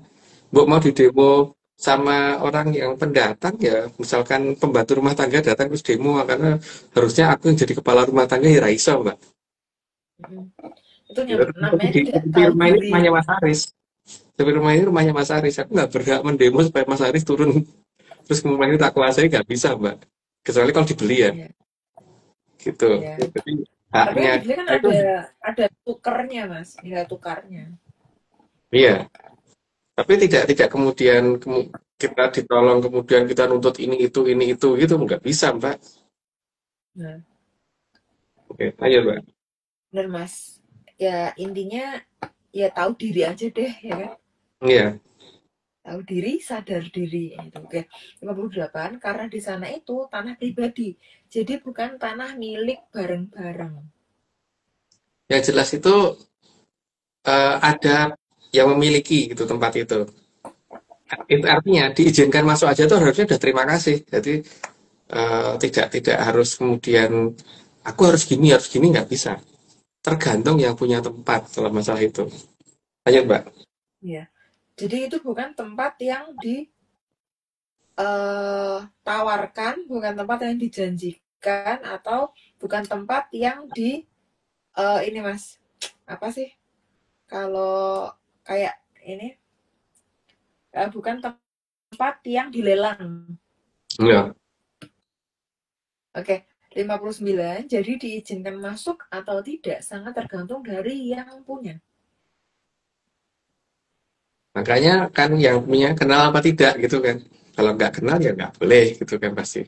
Mau di demo sama orang yang pendatang ya, misalkan pembantu rumah tangga datang terus demo karena harusnya aku yang jadi kepala rumah tangga ya Raisa, Mbak. Itu Tapi namanya tidak tahu rumah ini diri. rumahnya Mas Aris. Tapi rumah ini rumahnya Mas Aris. Aku nggak berhak mendemo supaya Mas Aris turun terus rumah ini tak kuasai, nggak bisa, Mbak. Kecuali kalau dibeli ya, Ya. gitu. Ya. Jadi Tapi haknya yang dibeli kan itu, ada tukarnya, Mas. Nilai tukarnya. iya. Tapi tidak kemudian kita ditolong kemudian kita nuntut ini itu gitu nggak bisa, Mbak. Nah, Oke, lanjut, Mbak. benar, Mas. Ya intinya ya tahu diri aja deh, ya kan? Iya. Tahu diri, sadar diri. Gitu. Oke. 58. Karena di sana itu tanah pribadi. Jadi bukan tanah milik bareng-bareng. Ya jelas itu ada yang memiliki gitu tempat itu. Itu artinya diizinkan masuk aja tuh harusnya udah terima kasih. Jadi tidak harus kemudian aku harus gini nggak bisa. Tergantung yang punya tempat kalau masalah itu. Lanjut, Mbak. Iya. Jadi itu bukan tempat yang ditawarkan, bukan tempat yang dijanjikan, atau bukan tempat yang ini Mas, apa sih? Kalau kayak ini, bukan tempat yang dilelang. Iya. Oke, 59. Jadi diizinkan masuk atau tidak sangat tergantung dari yang punya. Makanya kan yang punya kenal apa tidak gitu kan. Kalau nggak kenal ya nggak boleh gitu kan pasti.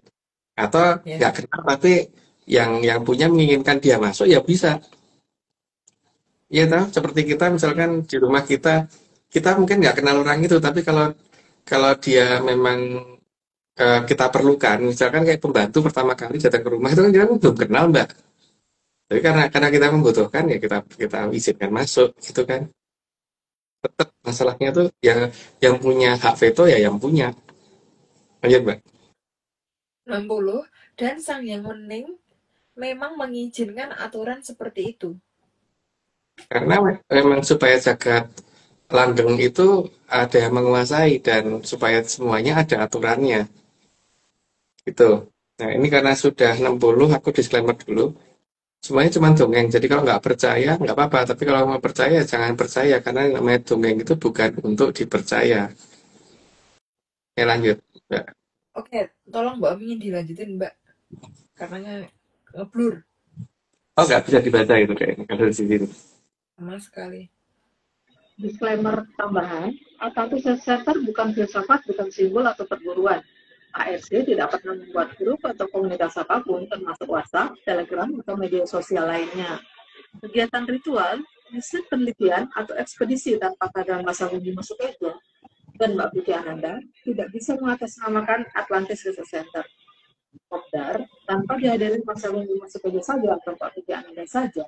Atau Ya. nggak kenal tapi yang punya menginginkan dia masuk ya bisa. Iya tahu seperti kita misalkan di rumah kita mungkin nggak kenal orang itu tapi kalau kalau dia memang kita perlukan misalkan kayak pembantu pertama kali datang ke rumah itu kan kita belum kenal Mbak. Tapi karena kita membutuhkan ya kita izinkan masuk gitu kan. Tetap masalahnya tuh yang punya hak veto ya yang punya. Lanjut Mbak. 60. Dan Sang Hyang Wening memang mengizinkan aturan seperti itu. Karena memang supaya jagat langgeng itu ada yang menguasai dan supaya semuanya ada aturannya. Gitu. Nah, ini karena sudah 60, aku disclaimer dulu. Semuanya cuma dongeng. Jadi kalau nggak percaya, nggak apa-apa. Tapi kalau mau percaya, jangan percaya. Karena yang namanya dongeng itu bukan untuk dipercaya. Ya lanjut, Mbak. Oke, tolong Mbak Om ingin dilanjutin Mbak. Karena ngeblur Oh, nggak bisa dibaca itu kayaknya. Kalau di sini. sama sekali. Disclaimer tambahan, Alphabet Center bukan filsafat, bukan simbol atau perguruan. ARC tidak pernah membuat grup atau komunitas apapun, termasuk WhatsApp, Telegram, atau media sosial lainnya. Kegiatan ritual, riset penelitian, atau ekspedisi tanpa kadar masa uji masuk itu, dan Mbak Putih Ananda tidak bisa mengatasnamakan Atlantis Research Center. Kopdar, tanpa dihadiri masa uji masuk itu saja atau Mbak Putih Ananda saja,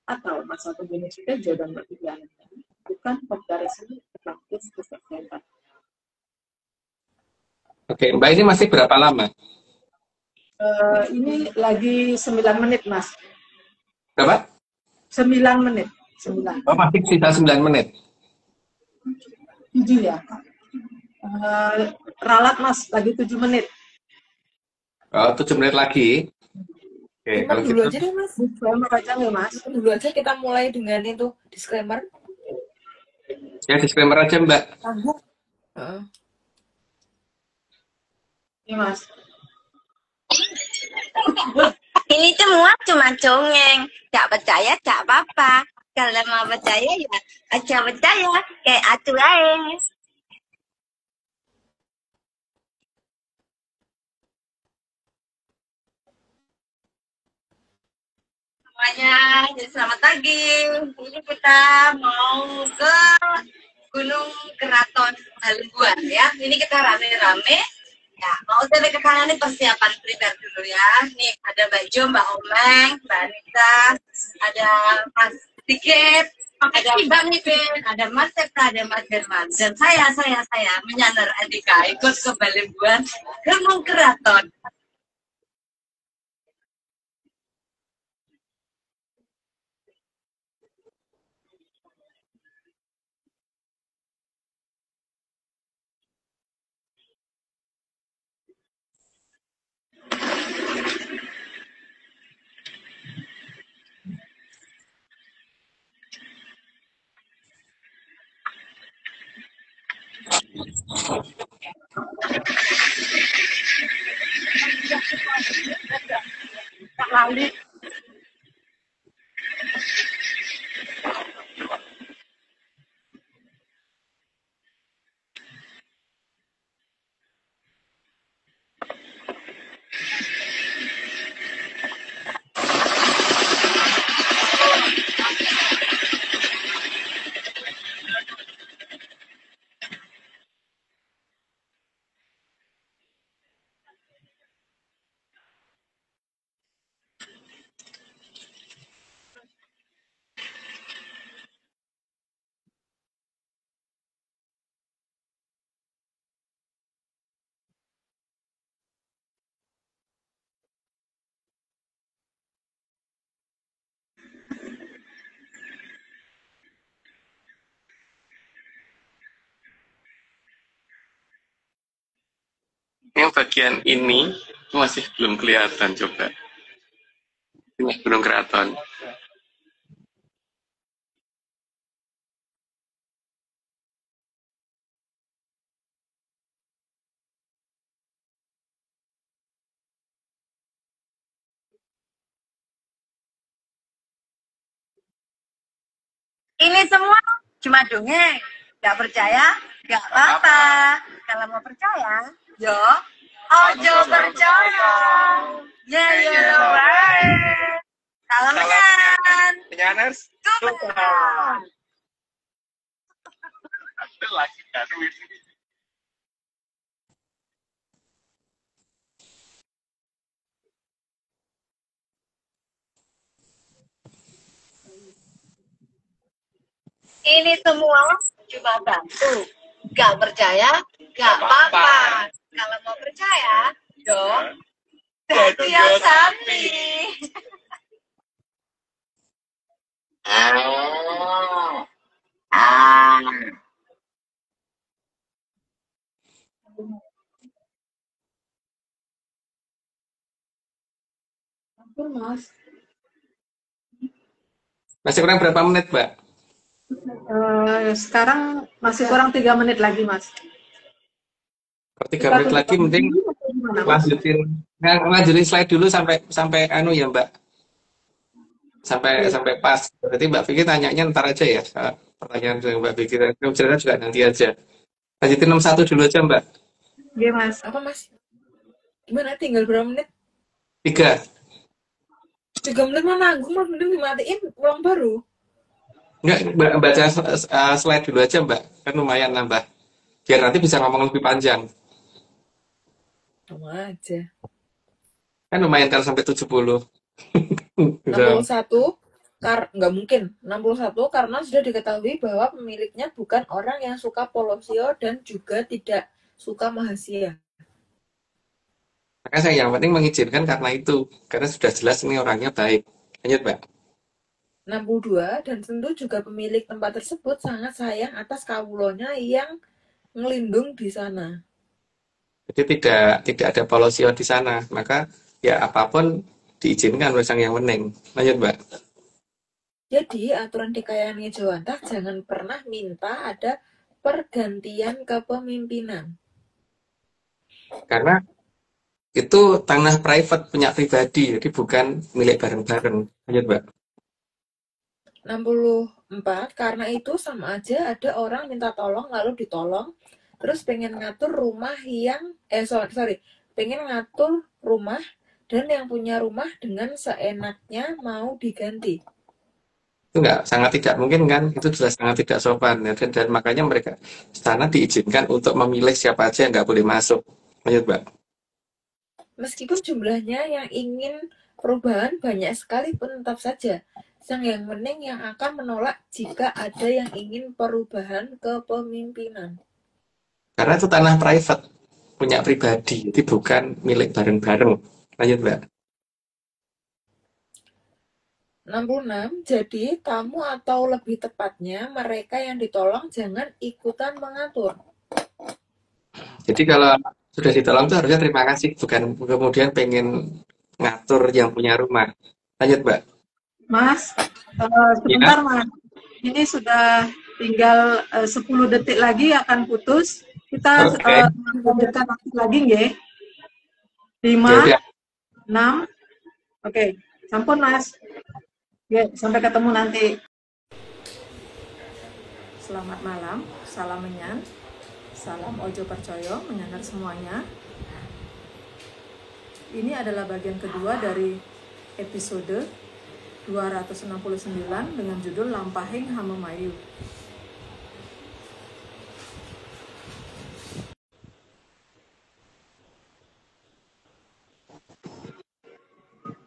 atau masa uji Sutejo dan Mbak Putih Ananda, bukan Kopdar resmi Atlantis Research Center. Oke, Mbak ini masih berapa lama? Ini lagi 9 menit, Mas. Berapa? 9 menit. 9. Oh, masih sisa 9 menit. 7 ya. Ralat, Mas. Lagi 7 menit. Oh, 7 menit lagi. Oke, Simpan kalau dulu gitu. aja deh Mas. Disclaimer aja nggak, Mas? Simpan dulu aja, kita mulai dengan itu disclaimer. Ya, disclaimer aja, Mbak. Tangguh. Heeh. Ini, Mas. Ini semua cuma dongeng. Gak percaya, gak apa-apa. Kalau mau percaya ya aja percaya. Kayak atu aja. Semuanya, jadi selamat pagi. Ini kita mau ke Gunung Keraton Halimbuan ya. Ini kita rame-rame. Ya, mau sampai ke sana nih persiapan prepare dulu ya. Nih ada Mbak Jo, Mbak Omeng, Mbak Anita, ada Mas Sigit, ada Mbak Mipin, ada Mas Septa, ada Mas Herman. Dan saya Menyanar Andika ikut ke Halimbuan Gunung Keraton. Lali. bagian ini masih belum kelihatan, coba. Ini Gunung Keraton. Ini semua cuma dongeng. Gak percaya? Gak apa-apa. Kalau mau percaya, yo, ojo percaya. Ya, ya, baik. Salam menyan. Penyaners, Tuhan. lagi baru ini. Ini semua cuma bantu. Gak percaya? Gak apa-apa. Kalau mau percaya, yo, dadu ya sapi. Ampun, Mas. Masih kurang berapa menit, Mbak? Sekarang masih kurang 3 menit lagi, Mas. Per 3 menit lagi, mending lanjutin slide dulu sampai anu ya, Mbak. Sampai pas. Berarti Mbak Vicky tanyanya ntar aja ya. Pertanyaan dari Mbak Vicky cerita juga nanti aja. Lanjutin 61 dulu aja, Mbak. Iya, Mas. Apa Mas? Gimana tinggal berapa menit? 3. 3 menit mana nanggung Mas, mending dimatiin ulang baru. Enggak, baca slide dulu aja, Mbak. Kan lumayan nambah. Biar nanti bisa ngomong lebih panjang. Sama aja. Kan lumayan kan sampai 70. 61 nggak mungkin 61 karena sudah diketahui bahwa pemiliknya bukan orang yang suka polosio dan juga tidak suka mahasia. Makanya saya yang penting mengizinkan karena itu. Karena sudah jelas ini orangnya baik. Lanjut, Mbak. 62 dan tentu juga pemilik tempat tersebut sangat sayang atas kawulonya yang ngelindung di sana. Jadi tidak ada polosio di sana. Maka ya apapun diizinkan oleh sang yang meneng. Lanjut, Mbak. Jadi aturan di Kayane Jawantah jangan pernah minta ada pergantian kepemimpinan. Karena itu tanah private punya pribadi, jadi bukan milik bareng-bareng. Lanjut, Mbak. 64 karena itu sama aja ada orang minta tolong lalu ditolong, terus pengen ngatur rumah yang pengen ngatur rumah dan yang punya rumah dengan seenaknya mau diganti. Itu sangat tidak mungkin kan, itu jelas sangat tidak sopan ya. Dan makanya mereka sana diizinkan untuk memilih siapa aja yang nggak boleh masuk. Lanjut, Mbak. Meskipun jumlahnya yang ingin perubahan banyak sekali pun tetap saja sang yang meneng yang akan menolak jika ada yang ingin perubahan kepemimpinan. Karena itu tanah private punya pribadi, jadi bukan milik bareng-bareng. Lanjut, Mbak. 66, jadi tamu atau lebih tepatnya mereka yang ditolong jangan ikutan mengatur. Jadi kalau sudah ditolong itu harusnya terima kasih, bukan kemudian pengen ngatur yang punya rumah. Lanjut, Mbak. Mas, sebentar, Mas. Ini sudah tinggal 10 detik lagi akan putus. Kita lanjutkan waktu lagi, nggih. 5, 6. Oke, sampun, Mas. Ya, sampai ketemu nanti. Selamat malam, salam menyan, salam ojo percoyo, menyanar semuanya. Ini adalah bagian kedua dari episode 269 dengan judul Lampahing Hamemayu.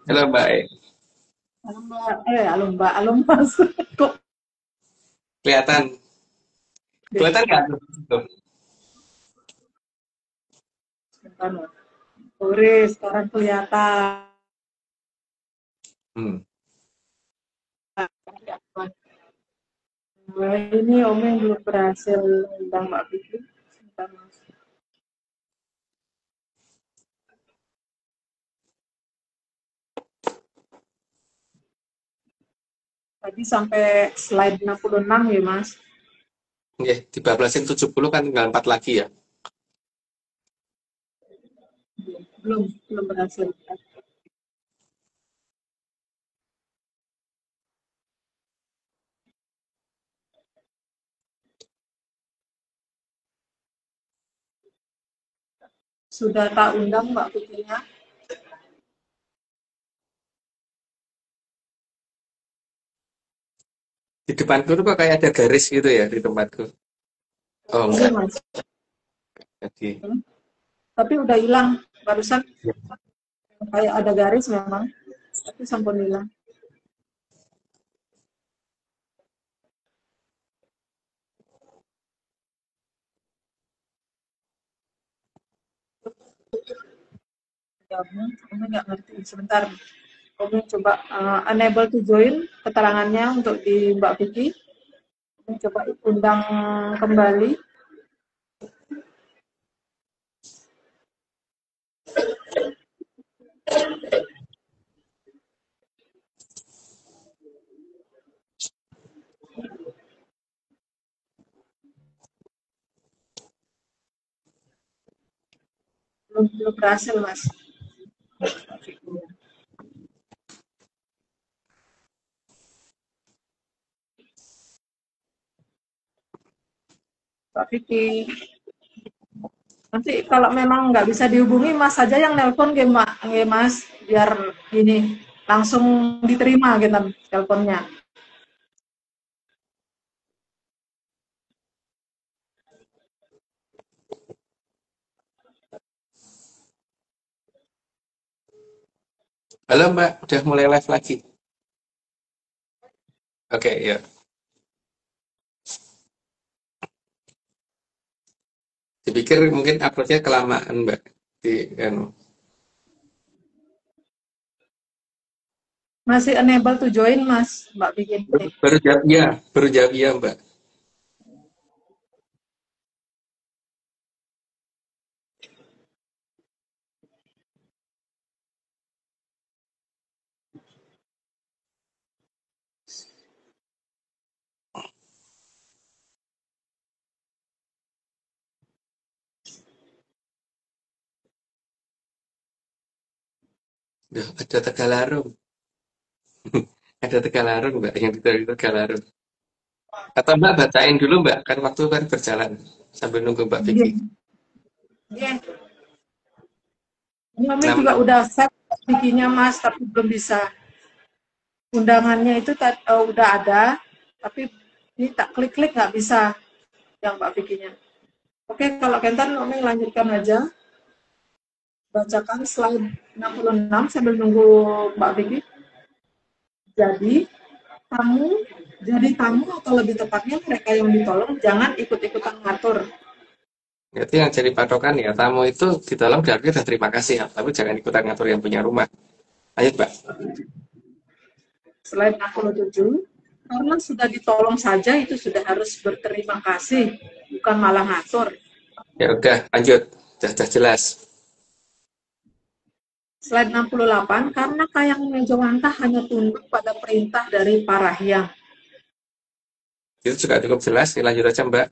Halo, Mbak. Halo Mas. Kok Kelihatan nggak? sebentar, Mas. Sore, sekarang kelihatan. Nah, ini Om yang belum berhasil undang Mbak Vicky. Sebentar, Mas. Tadi sampai slide 66 ya, Mas. Nggih, dibablasin 70 kan tinggal 4 lagi ya. Belum berhasil. Sudah tak undang Mbak Putihnya. Di depanku tuh kok kayak ada garis gitu ya di tempatku. Oh Iya, enggak, Mas. jadi Tapi udah hilang. Barusan kayak ada garis memang. Tapi sampun hilang. Kamu nggak ngerti. Sebentar. Kamu coba unable to join keterangannya untuk di Mbak Vicky. Kamu coba undang kembali. Belum berhasil, Mas. Mbak Vicky. Nanti kalau memang nggak bisa dihubungi, Mas saja yang nelpon, Mas, biar ini langsung diterima gitu teleponnya. halo Mbak, udah mulai live lagi. Oke, ya. Dipikir mungkin uploadnya kelamaan Mbak. Di kan. Masih unable to join, Mas, Mbak bikin. Baru jawab ya Mbak. Duh, ada Tegalarung. Ada Tegalarung Mbak, yang di Tegalarung. Atau Mbak bacain dulu Mbak, kan waktu kan berjalan sambil nunggu Mbak Vicky. Iya. Ini Mami Nah, juga udah save bikinnya, Mas, tapi belum bisa. Undangannya itu udah ada, tapi ini tak klik-klik nggak bisa yang Mbak bikinnya. Oke, kalau Kentan Mami lanjutkan aja. Bacakan slide 66 sambil nunggu Mbak Vicky. Jadi tamu atau lebih tepatnya mereka yang ditolong jangan ikut-ikutan ngatur. berarti yang jadi patokan ya, tamu itu ditolong berarti udah terima kasih ya, tapi jangan ikutan ngatur yang punya rumah. Lanjut Mbak. Slide 67, karena sudah ditolong saja itu sudah harus berterima kasih, bukan malah ngatur. Ya udah, lanjut. Sudah jelas. Slide 68, karena Kayang Mejawantah hanya tunduk pada perintah dari Parahyang. Itu juga cukup jelas, lanjut aja Mbak.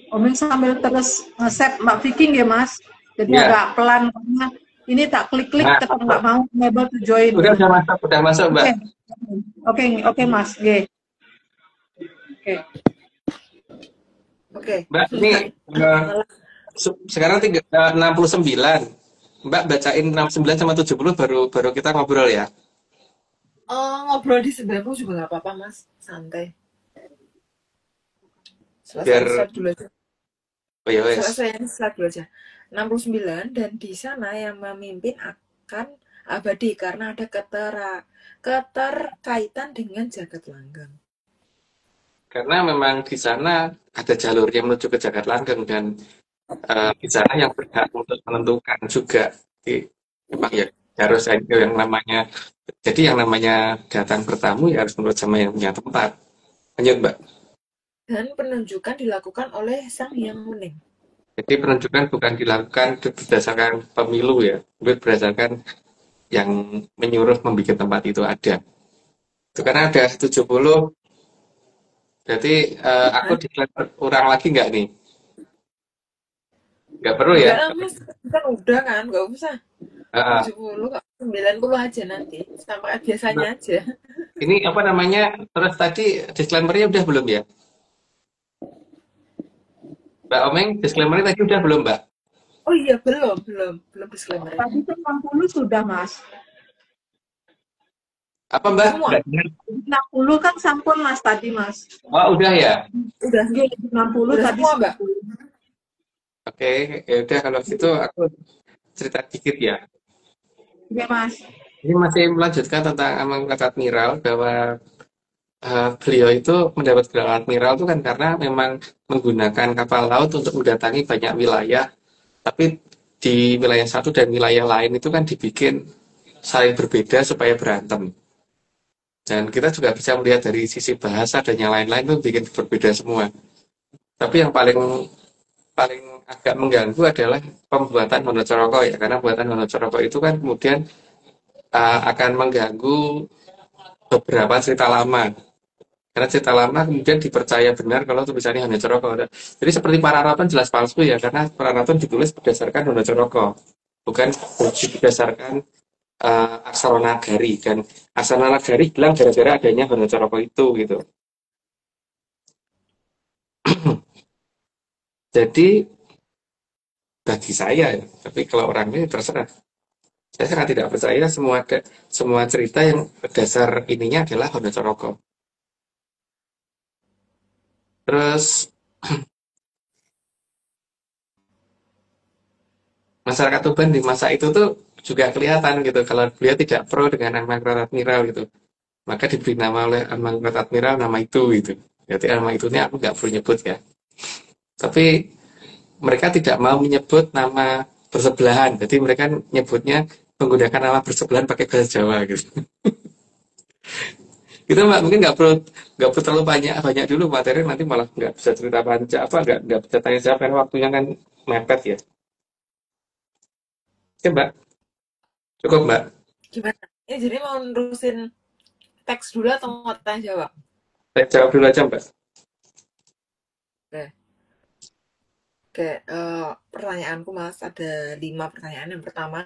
Omeng sambil terus nge-save Mbak Vicky ya Mas, jadi agak pelan karena ini tak klik-klik tetap nggak mau enable to join. Udah masuk Mbak. Oke Mas, Oke. Mbak, ini sekarang 69. Mbak bacain 69 sama 70 baru kita ngobrol ya. Ngobrol di 90 juga nggak apa-apa Mas, santai. Biar dulu aja. Oh ya wes. Selesai dulu aja. 69 dan di sana yang memimpin akan abadi karena ada keterkaitan dengan jagat langgeng. Karena memang di sana ada jalur yang menuju ke jagat langgeng dan di sana yang berhak untuk menentukan juga memang ya harus ada yang namanya, jadi yang namanya datang bertamu ya harus menurut sama yang punya tempat. Lanjut Mbak. Dan penunjukan dilakukan oleh Sang Hyang Mening. Jadi penunjukan bukan dilakukan berdasarkan pemilu ya, berdasarkan yang menyuruh membuat tempat itu ada. Itu karena ada 70, berarti aku Hah? disclaimer ulang lagi nggak nih? Nggak perlu ya? Enggak lah mas, kan udah kan, nggak usah Heeh. 70 kok, 90 aja nanti, sama kayak biasanya Nah, aja. ini apa namanya? Terus tadi disclaimer-nya udah belum ya? Mbak Omeng, disclaimer-nya tadi udah belum, Mbak? Oh iya, belum disclaimer-nya. Tadi tuh 60 sudah, Mas. Apa Mbak? Semua Nggak dengar. 60 kan sampun, Mas, tadi, Mas. Oh, udah ya? udah Nggih, 60 udah tadi semua mbak. 10. Oke, ya udah kalau gitu aku cerita dikit ya. Iya, Mas. Ini masih melanjutkan tentang Amangkurat Admiral bahwa beliau itu mendapat gelar admiral itu kan karena memang menggunakan kapal laut untuk mendatangi banyak wilayah, tapi di wilayah satu dan wilayah lain itu kan dibikin saling berbeda supaya berantem. Dan kita juga bisa melihat dari sisi bahasa dan yang lain-lain itu bikin berbeda semua. Tapi yang paling paling agak mengganggu adalah pembuatan Hanacaraka ya, karena pembuatan Hanacaraka itu kan kemudian akan mengganggu beberapa cerita lama. Karena cerita lama kemudian dipercaya benar kalau tulisannya Hanacaraka. Jadi seperti Pararaton jelas palsu ya, karena Pararaton ditulis berdasarkan Hanacaraka, bukan berdasarkan Aksara Nagari. Dan Aksara Nagari bilang gara-gara adanya Hanacaraka itu gitu. Jadi bagi saya ya, tapi kalau orangnya terserah. Saya sangat tidak percaya semua cerita yang dasar ininya adalah Hanacaraka. Terus masyarakat Tuban di masa itu tuh juga kelihatan gitu kalau beliau tidak pro dengan Amangkurat Admiral gitu. Maka diberi nama oleh Amangkurat Admiral nama itu gitu. Jadi nama itunya aku nggak perlu nyebut ya. Tapi mereka tidak mau menyebut nama bersebelahan. Jadi mereka nyebutnya menggunakan nama bersebelahan pakai bahasa Jawa gitu. Gitu mbak, mungkin nggak perlu terlalu banyak banyak dulu materi, nanti malah nggak bisa cerita panjang apa nggak bisa tanya jawab karena waktunya kan mepet ya. Oke mbak, cukup mbak. Gimana ini, jadi mau nerusin teks dulu atau mau tanya jawab? Saya jawab dulu aja mbak. Oke. Oke, pertanyaanku mas ada 5 pertanyaan. Yang pertama,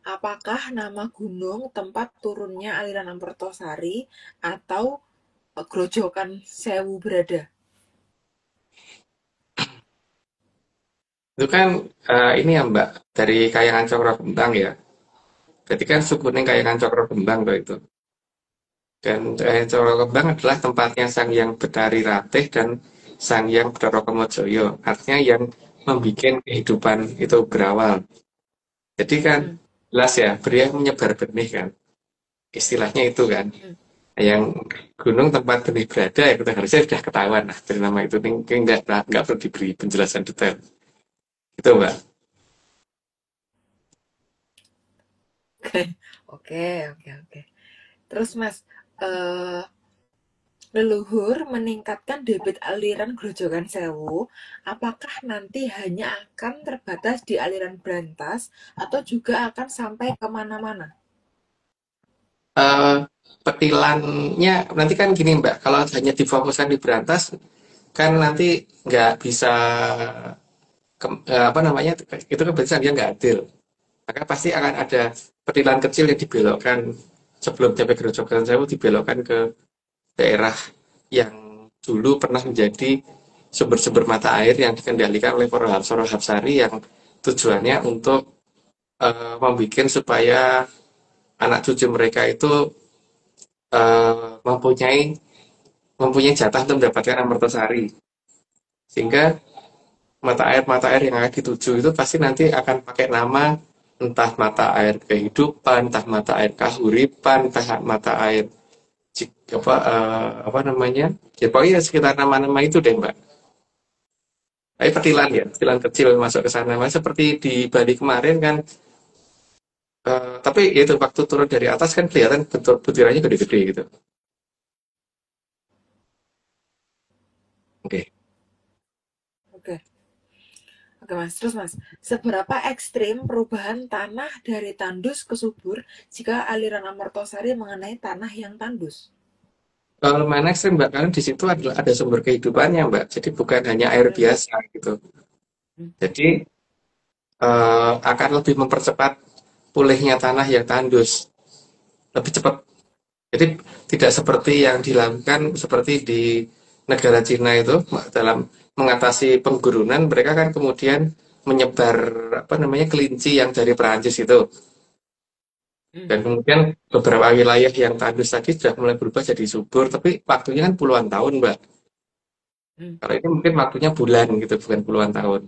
apakah nama gunung tempat turunnya aliran Ampertosari atau Grojogan Sewu berada? Itu kan ini ya mbak, dari Kayangan Cokro Kembang ya. Berarti kan sukunya Kayangan Cokro Kembang tuh itu. Dan Cokro Kembang adalah tempatnya Sang Hyang Betari Ratih dan Sang Hyang Bathara Kamajaya. Artinya yang membuat kehidupan itu berawal. Jadi kan Hmm. jelas ya, beliau menyebar benih kan. Istilahnya itu kan. Hmm. Yang gunung tempat benih berada ya kita harusnya sudah ketahuan nah dari nama itu. Mungkin nggak perlu diberi penjelasan detail. Itu mbak. Oke, oke. Terus Mas, eh leluhur meningkatkan debit aliran Grojogan Sewu, apakah nanti hanya akan terbatas di aliran Brantas atau juga akan sampai kemana-mana? Eh, Petilannya nanti kan gini mbak, kalau hanya difokuskan di Berantas kan nanti nggak bisa apa namanya itu kan berarti dia nggak adil. Maka pasti akan ada petilan kecil yang dibelokkan sebelum sampai Grojogan Sewu dibelokkan ke daerah yang dulu pernah menjadi sumber-sumber mata air yang dikendalikan oleh para Hapsara Hapsari yang tujuannya untuk membuat supaya anak cucu mereka itu mempunyai mempunyai jatah untuk mendapatkan Amertasari. Sehingga mata air yang akan dituju itu pasti nanti akan pakai nama entah mata air kehidupan, entah mata air kahuripan, entah mata air apa namanya? Ya pokoknya sekitar nama-nama itu deh, Mbak. Tapi petilan ya, petilan kecil masuk ke sana. Mas seperti di Bali kemarin kan, tapi itu waktu turun dari atas kan kelihatan bentuk butirannya gede-gede gitu. Oke. Oke, Oke Mas, terus Mas, seberapa ekstrim perubahan tanah dari tandus ke subur jika aliran Amartosari mengenai tanah yang tandus? Kalau mana ekstrim Mbak, karena di situ adalah ada sumber kehidupannya Mbak. Jadi bukan hanya air Hmm. biasa gitu. Hmm. Jadi akan lebih mempercepat pulihnya tanah yang tandus, lebih cepat. Jadi tidak seperti yang dilakukan seperti di negara Cina itu dalam mengatasi penggurunan, mereka kan kemudian menyebar apa namanya kelinci yang dari Perancis itu. Hmm. Dan kemudian beberapa wilayah yang tandus tadi sudah mulai berubah jadi subur, tapi waktunya kan puluhan tahun, Mbak. Hmm. Kalau ini mungkin waktunya bulan gitu, bukan puluhan tahun.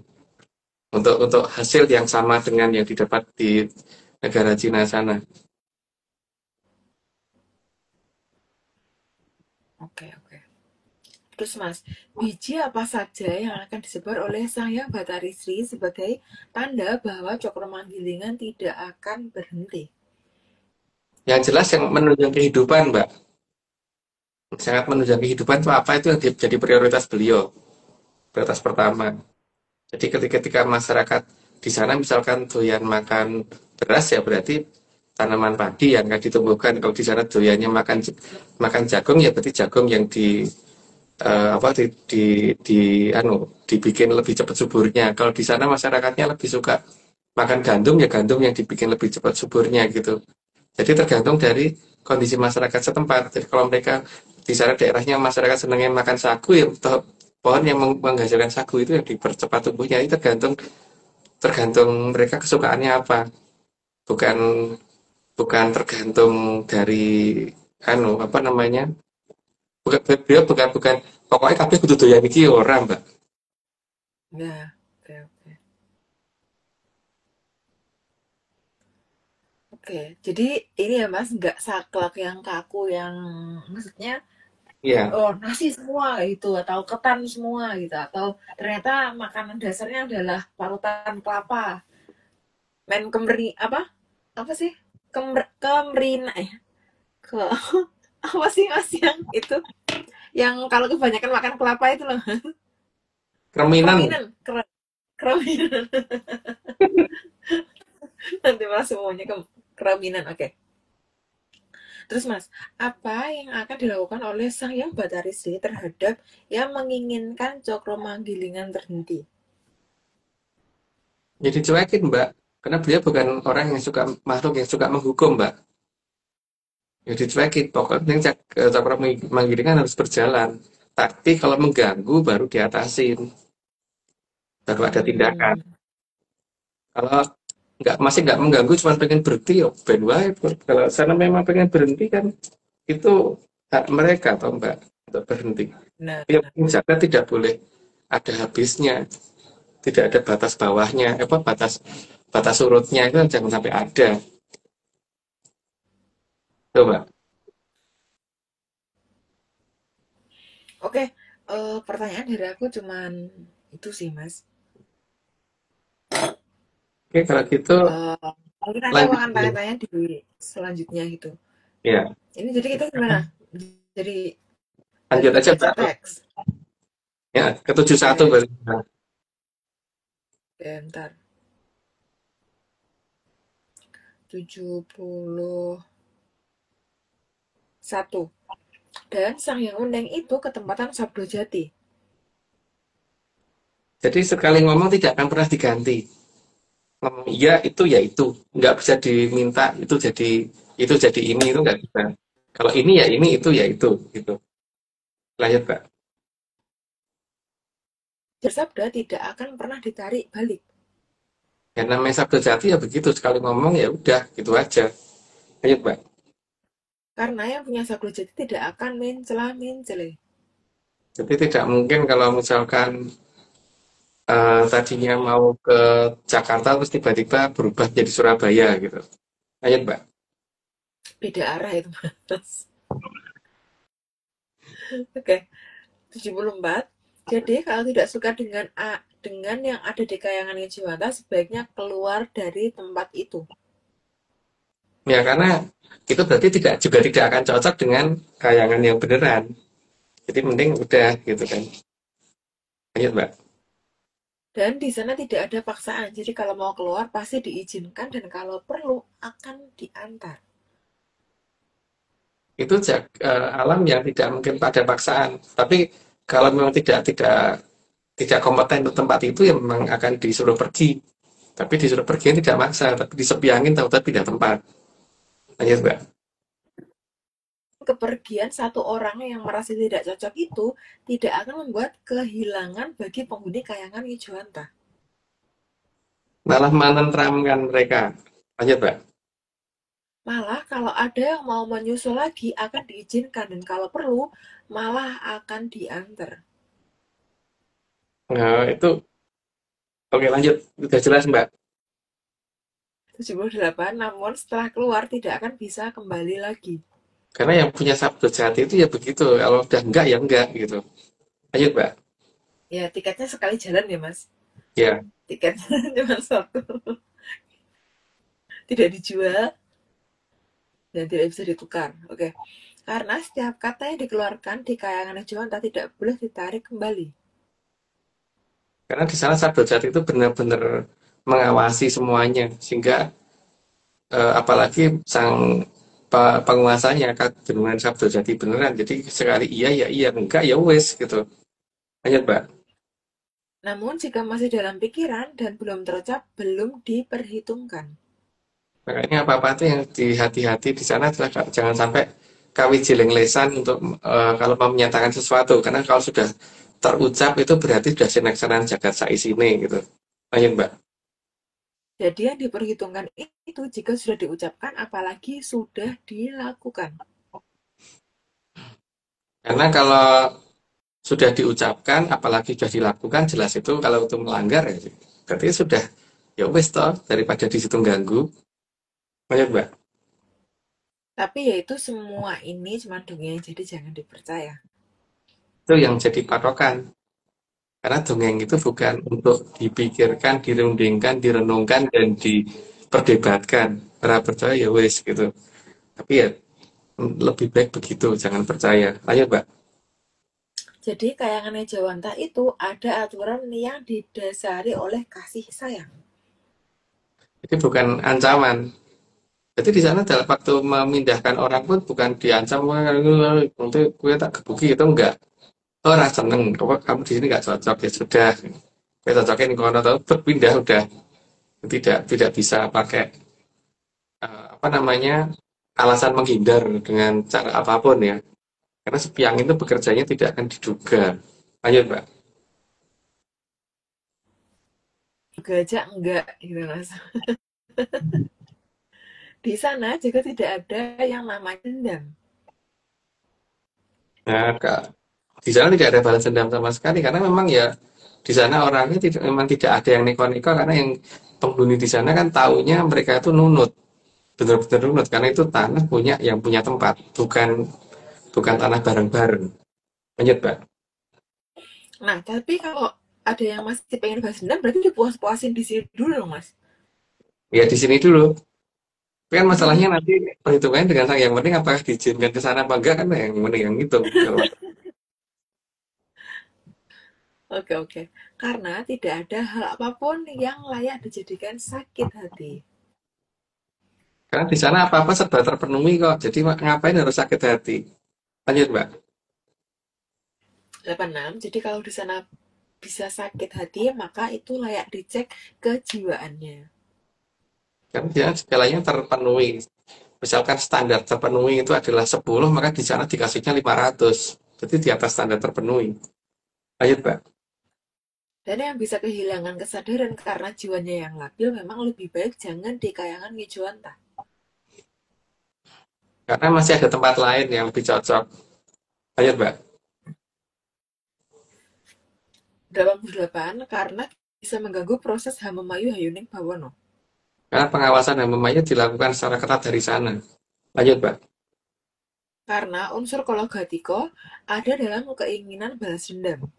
Untuk hasil yang sama dengan yang didapat di negara Cina sana. Oke. Terus Mas, biji apa saja yang akan disebar oleh Sang Hyang Bathari Sri sebagai tanda bahwa Cokro-Manggilingan tidak akan berhenti? Yang jelas yang menunjang kehidupan, Mbak. Sangat menunjang kehidupan itu apa itu yang jadi prioritas beliau. Prioritas pertama. Jadi ketika masyarakat di sana misalkan doyan makan beras ya berarti tanaman padi yang akan ditumbuhkan. Kalau di sana doyannya makan jagung ya berarti jagung yang dibikin lebih cepat suburnya. Kalau di sana masyarakatnya lebih suka makan gandum ya gandum yang dibikin lebih cepat suburnya gitu. Jadi tergantung dari kondisi masyarakat setempat. Jadi kalau mereka di sana daerahnya masyarakat senangnya makan sagu ya pohon yang menghasilkan sagu itu yang dipercepat tumbuhnya itu tergantung mereka kesukaannya apa. Bukan bukan tergantung dari apa namanya? Bukan pokoknya kabeh kudu doyan iki ora, Mbak. Ya, oke. Oke, jadi ini ya Mas, nggak saklek yang kaku yang maksudnya Iya. nasi semua gitu atau ketan semua gitu atau ternyata makanan dasarnya adalah parutan kelapa. Apa sih? Kemrina ke apa sih Mas yang itu? Yang kalau kebanyakan makan kelapa itu loh. Kreminan. Keraminan. Nanti malah semuanya keraminan. Oke. Terus Mas, apa yang akan dilakukan oleh Sang Hyang Bathari Sri terhadap yang menginginkan Cokro-Manggilingan terhenti? Jadi cuekin, Mbak. Karena beliau bukan orang yang suka makhluk yang suka menghukum, Mbak. Ya dicuekin. Pokoknya cakra menggiringan harus berjalan. Tapi kalau mengganggu baru diatasin. Baru ada tindakan. Kalau masih nggak mengganggu, cuma pengen berhenti, ya ben wae. Kalau sana memang pengen berhenti kan, itu hak mereka, toh Mbak, untuk berhenti. Nah, Ya, jaga tidak boleh ada habisnya, tidak ada batas bawahnya, batas surutnya itu jangan sampai ada. Tuh, Mbak. oke. Pertanyaan dari aku cuman itu sih Mas. Oke, kalau gitu Mungkin nanti aku lanjut akan dulu. tanya-tanya di selanjutnya gitu. Ya, Ini jadi kita gimana? Jadi lanjut aja, baca Mbak. teks. Ya, ke 71 Oke. berarti. Bentar. 71. Dan Sang Hyang Undeng itu ketempatan Sabdo Jati. Jadi sekali ngomong tidak akan pernah diganti. Ngomong iya itu ya itu, nggak bisa diminta itu jadi ini itu nggak bisa. Kalau ini ya ini itu ya itu gitu. Lanjut, Pak. Bersabda tidak akan pernah ditarik balik. Yang namanya sabda jati ya begitu, sekali ngomong ya udah gitu aja. Lanjut, Pak. Karena yang punya Sabdo Jati tidak akan mencela-mencele. Jadi tidak mungkin kalau misalkan tadinya mau ke Jakarta terus tiba-tiba berubah jadi Surabaya gitu. Lanjut, Pak. Beda arah itu Mas. Oke. 74. Jadi kalau tidak suka dengan yang ada di Kayangan Jiwanta sebaiknya keluar dari tempat itu. Ya karena itu berarti juga tidak akan cocok dengan kayangan yang beneran. Jadi mending udah gitu kan. Lanjut, Mbak. Dan di sana tidak ada paksaan. Jadi kalau mau keluar pasti diizinkan dan kalau perlu akan diantar. Itu alam yang tidak mungkin pada paksaan. Tapi kalau memang tidak kompeten untuk tempat itu, ya memang akan disuruh pergi. Tapi disuruh pergi tidak maksa, tapi disepiangin tahu-tahu pindah tempat. Lanjut, Mbak. Kepergian satu orang yang merasa tidak cocok itu tidak akan membuat kehilangan bagi penghuni kayangan Wijuwanta. Malah menenteramkan mereka. Lanjut, Mbak. Malah kalau ada yang mau menyusul lagi akan diizinkan dan kalau perlu malah akan diantar. Nah, itu oke, lanjut. Sudah jelas, Mbak. 78, namun setelah keluar tidak akan bisa kembali lagi. Karena yang punya sabdo jati itu ya begitu. Kalau udah enggak ya enggak gitu. Lanjut, Mbak. Ya tiketnya sekali jalan ya mas. Ya. Tiketnya cuma satu. Tidak dijual dan tidak bisa ditukar. Oke. Karena setiap kata yang dikeluarkan di kayangan Wijuwanta tidak boleh ditarik kembali. Karena di sana sabdo jati itu benar-benar mengawasi semuanya, sehingga apalagi sang penguasanya dengan sabdo jati beneran. Jadi sekali iya ya iya, enggak ya wes gitu. Lanjut, Mbak. Namun jika masih dalam pikiran dan belum terucap, belum diperhitungkan. Makanya apa-apa itu yang hati-hati di sana adalah jangan sampai kawit jiling lesan untuk kalau mau menyatakan sesuatu. Karena kalau sudah terucap itu berarti sudah sineksanan jagat saisine gitu. Lanjut, Mbak. Jadi yang diperhitungkan itu jika sudah diucapkan apalagi sudah dilakukan. Karena kalau sudah diucapkan apalagi sudah dilakukan, jelas itu kalau itu melanggar ya berarti sudah ya wes toh, daripada di situ ganggu. Lanjut, Mbak. Tapi yaitu semua ini cuma dongeng, jadi jangan dipercaya. Itu yang jadi patokan. Karena dongeng itu bukan untuk dipikirkan, dirundingkan, direnungkan, dan diperdebatkan. Para percaya ya wes gitu. Tapi ya lebih baik begitu, jangan percaya. Lanjut, Mbak. Jadi kayangan Wijuwanta itu ada aturan yang didasari oleh kasih sayang. Itu bukan ancaman. Jadi di sana dalam waktu memindahkan orang pun bukan diancam, nanti gue tak gebuki, itu enggak. Oh, rasa seneng, kamu di sini nggak cocok ya sudah. Gue cocokin di kono atau berpindah udah. Tidak bisa pakai apa namanya alasan menghindar dengan cara apapun ya. Karena sepiang itu bekerjanya tidak akan diduga. Lanjut, Mbak. Juga aja enggak gitu mas. Di sana juga tidak ada yang namanya dendam. Nah, di sana tidak ada balas dendam sama sekali karena memang ya di sana orangnya memang tidak ada yang neko-neko karena yang penghuni di sana kan taunya mereka itu nunut, benar-benar nunut karena itu tanah punya yang punya tempat, bukan tanah bareng-bareng. Lanjut, Mbak. Nah, tapi kalau ada yang masih pengen balas dendam, berarti dipuas-puasin di sini dulu dong, Mas. Ya di sini dulu. Tapi kan masalahnya nanti perhitungannya dengan sang yang penting apakah diizinkan ke sana apa enggak kan yang penting yang itu. Oke. Karena tidak ada hal apapun yang layak dijadikan sakit hati. Karena di sana apa-apa serba terpenuhi kok. Jadi ngapain harus sakit hati? Lanjut, Mbak. 86. Jadi kalau di sana bisa sakit hati, maka itu layak dicek kejiwaannya. Kan dia segalanya terpenuhi. Misalkan standar terpenuhi itu adalah 10, maka di sana dikasihnya 500. Jadi di atas standar terpenuhi. Lanjut, Mbak. Dan yang bisa kehilangan kesadaran karena jiwanya yang labil memang lebih baik jangan di kayangan Wijuwanta. Karena masih ada tempat lain yang lebih cocok. Lanjut, Mbak. 88. Karena bisa mengganggu proses Hamemayu Hayuning Bawono. Karena pengawasan dan memangnya dilakukan secara ketat dari sana. Lanjut, Mbak. Karena unsur kologatiko ada dalam keinginan balas dendam.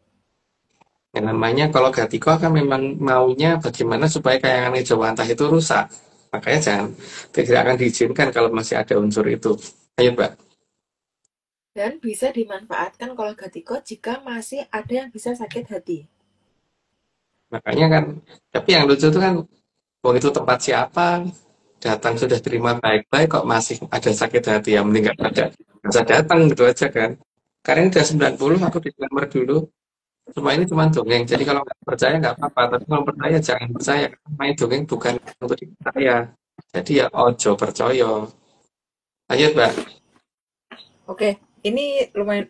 Yang namanya kalau Gatiko kan memang maunya bagaimana supaya kayangan Wijuwanta itu rusak. Makanya tidak akan diizinkan kalau masih ada unsur itu. Lanjut, Mbak. Dan bisa dimanfaatkan kologatiko jika masih ada yang bisa sakit hati. Makanya kan, tapi yang lucu itu kan, wong itu tempat siapa, datang sudah terima baik-baik kok masih ada sakit hati, ya mending nggak usah datang gitu aja kan. Karena ini udah 90, aku disclaimer dulu, semua ini cuma dongeng, jadi kalau nggak percaya nggak apa-apa, tapi kalau percaya jangan percaya, karena main dongeng bukan untuk dipercaya. Jadi ya ojo percaya. Lanjut, Mbak. Oke, ini lumayan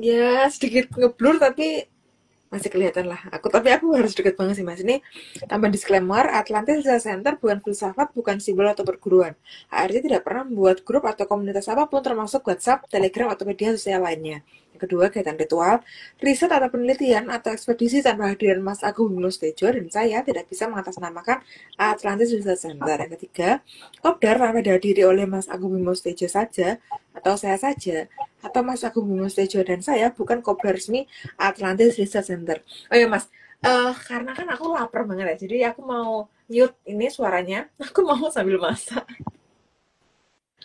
ya sedikit ngeblur tapi masih kelihatan lah tapi aku harus deket banget sih mas. Ini tambah disclaimer, Atlantis Research Center bukan filsafat, bukan simbol atau perguruan. ARC tidak pernah membuat grup atau komunitas apapun termasuk WhatsApp, Telegram, atau media sosial lainnya. Yang kedua, kegiatan ritual, riset atau penelitian atau ekspedisi tanpa hadiran Mas Agung Bimo Tejo dan saya tidak bisa mengatasnamakan Atlantis Research Center. Yang ketiga, kopdar tanpa dihadiri oleh Mas Agung Bimo Tejo saja atau saya saja atau Mas Agung Bimo Tejo dan saya bukan kopdar resmi Atlantis Research Center. Oh ya mas, karena kan aku lapar banget ya, jadi aku mau mute ini suaranya, aku mau sambil masak.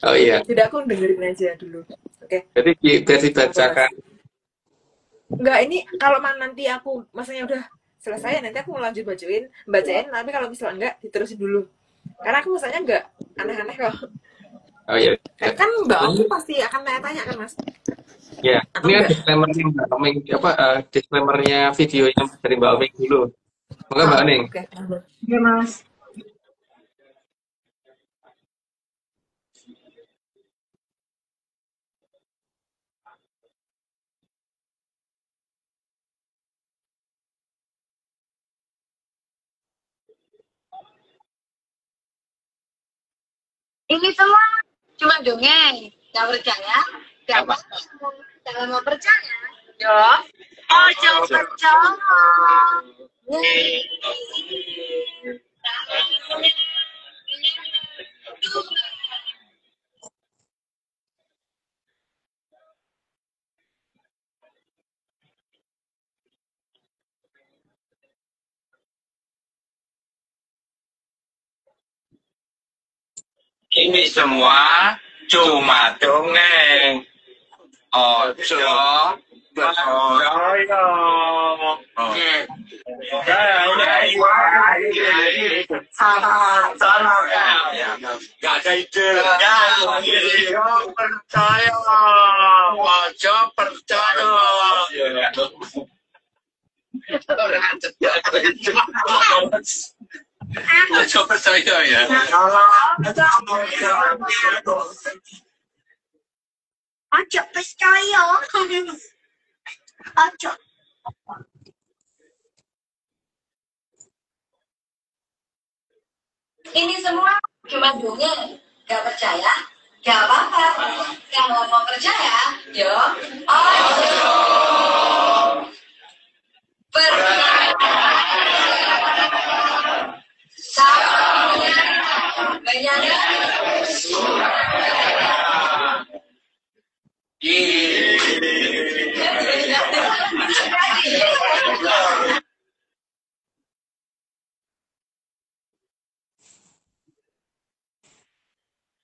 Oh iya, Jadi aku dengerin aja dulu. Oke. jadi biar dibacakan. Enggak, ini kalau nanti aku masanya udah selesai, nanti aku mau lanjut bacain, tapi kalau misalnya enggak, diterusin dulu. Karena aku masanya enggak aneh-aneh kok. Oh iya. Kan Mbak Oki pasti akan tanya-tanya kan mas? Ya, Atau ini kan enggak? disclaimernya Mbak Omeng, disclaimernya videonya dari Mbak Omeng dulu. Maka Mbak Oning. Oke. Oke, Mas. Ini semua cuma dongeng. Gak percaya? Gak apa-apa. Jangan mau percaya. Yo. Ojo percaya. Ini semua cuma dongeng. Ojo percaya. Salah. Gak ada ide. Ojo percaya. Ojo percaya. Ojo percaya ya. Ojo percaya. Ojo. Ini semua cuma dongeng. Gak percaya? Gak apa-apa. Kalau mau percaya, yo. Ojo percaya. Banyak.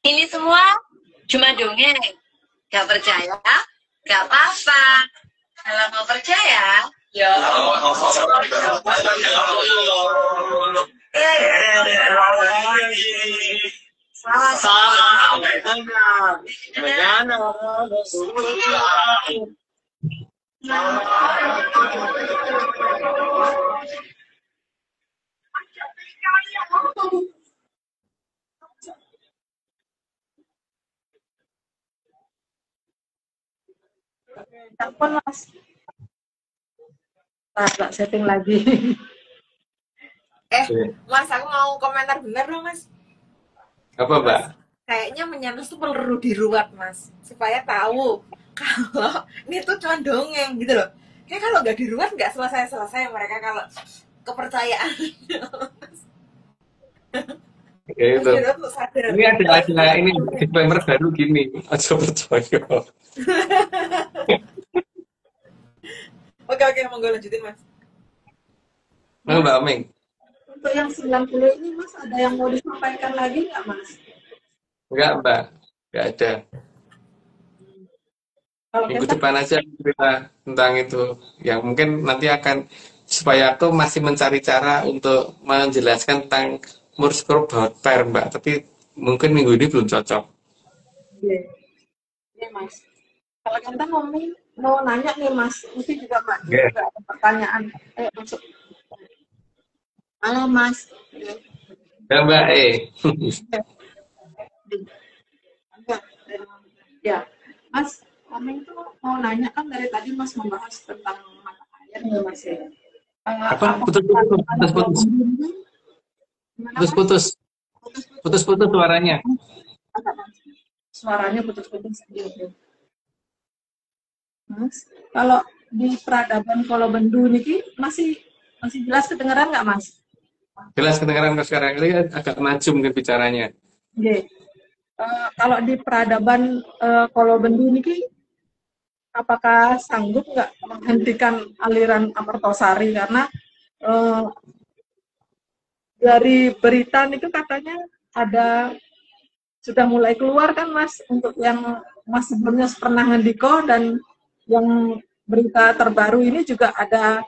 Ini semua cuma dongeng. Gak percaya? Gak apa-apa. Kalau mau percaya, yo. Salah. Telepon, Mas. Tak setting lagi. Mas, aku mau komentar bener dong mas. Apa Mbak? Kayaknya menyanus tuh perlu diruat mas, supaya tahu kalau ini tuh cuma dongeng gitu loh. Kayak kalau nggak diruat nggak selesai mereka kalau kepercayaan. Ya itu. Sadar. Ini ada ini disclaimer baru gini. Ojo percaya. Oke, monggo lanjutin mas. Nah, Mbak Omeng. Untuk yang 90 ini, Mas, ada yang mau disampaikan lagi nggak, Mas? Enggak Mbak, enggak ada. Kalau Minggu kita depan aja cerita tentang itu. Yang mungkin nanti akan supaya aku masih mencari cara untuk menjelaskan tentang Morse code baut pair, Mbak. Tapi mungkin minggu ini belum cocok. iya, iya, Mas. Kalau kita mau nanya nih Mas, mesti juga Mbak Oke. juga ada pertanyaan. Ayo masuk. Halo Mas. Ya, Mbak. Ya, Mas, kami itu mau nanya kan dari tadi Mas membahas tentang mata air nih Mas ya. Apa? Apakah Putus-putus. ada Putus-putus. gimana Mas? Putus-putus. Putus-putus suaranya. Suaranya putus-putus. Gitu. Mas, kalau di peradaban Kolobendu niki masih jelas kedengeran nggak Mas? Jelas kedengaran kok sekarang. Ini agak maju mungkin bicaranya. Oke. Kalau di peradaban Kolobendu niki apakah sanggup nggak menghentikan aliran Amertosari karena eh, dari berita itu katanya ada sudah mulai keluar kan Mas untuk yang Mas sebelumnya pernah ngendiko dan yang berita terbaru ini juga ada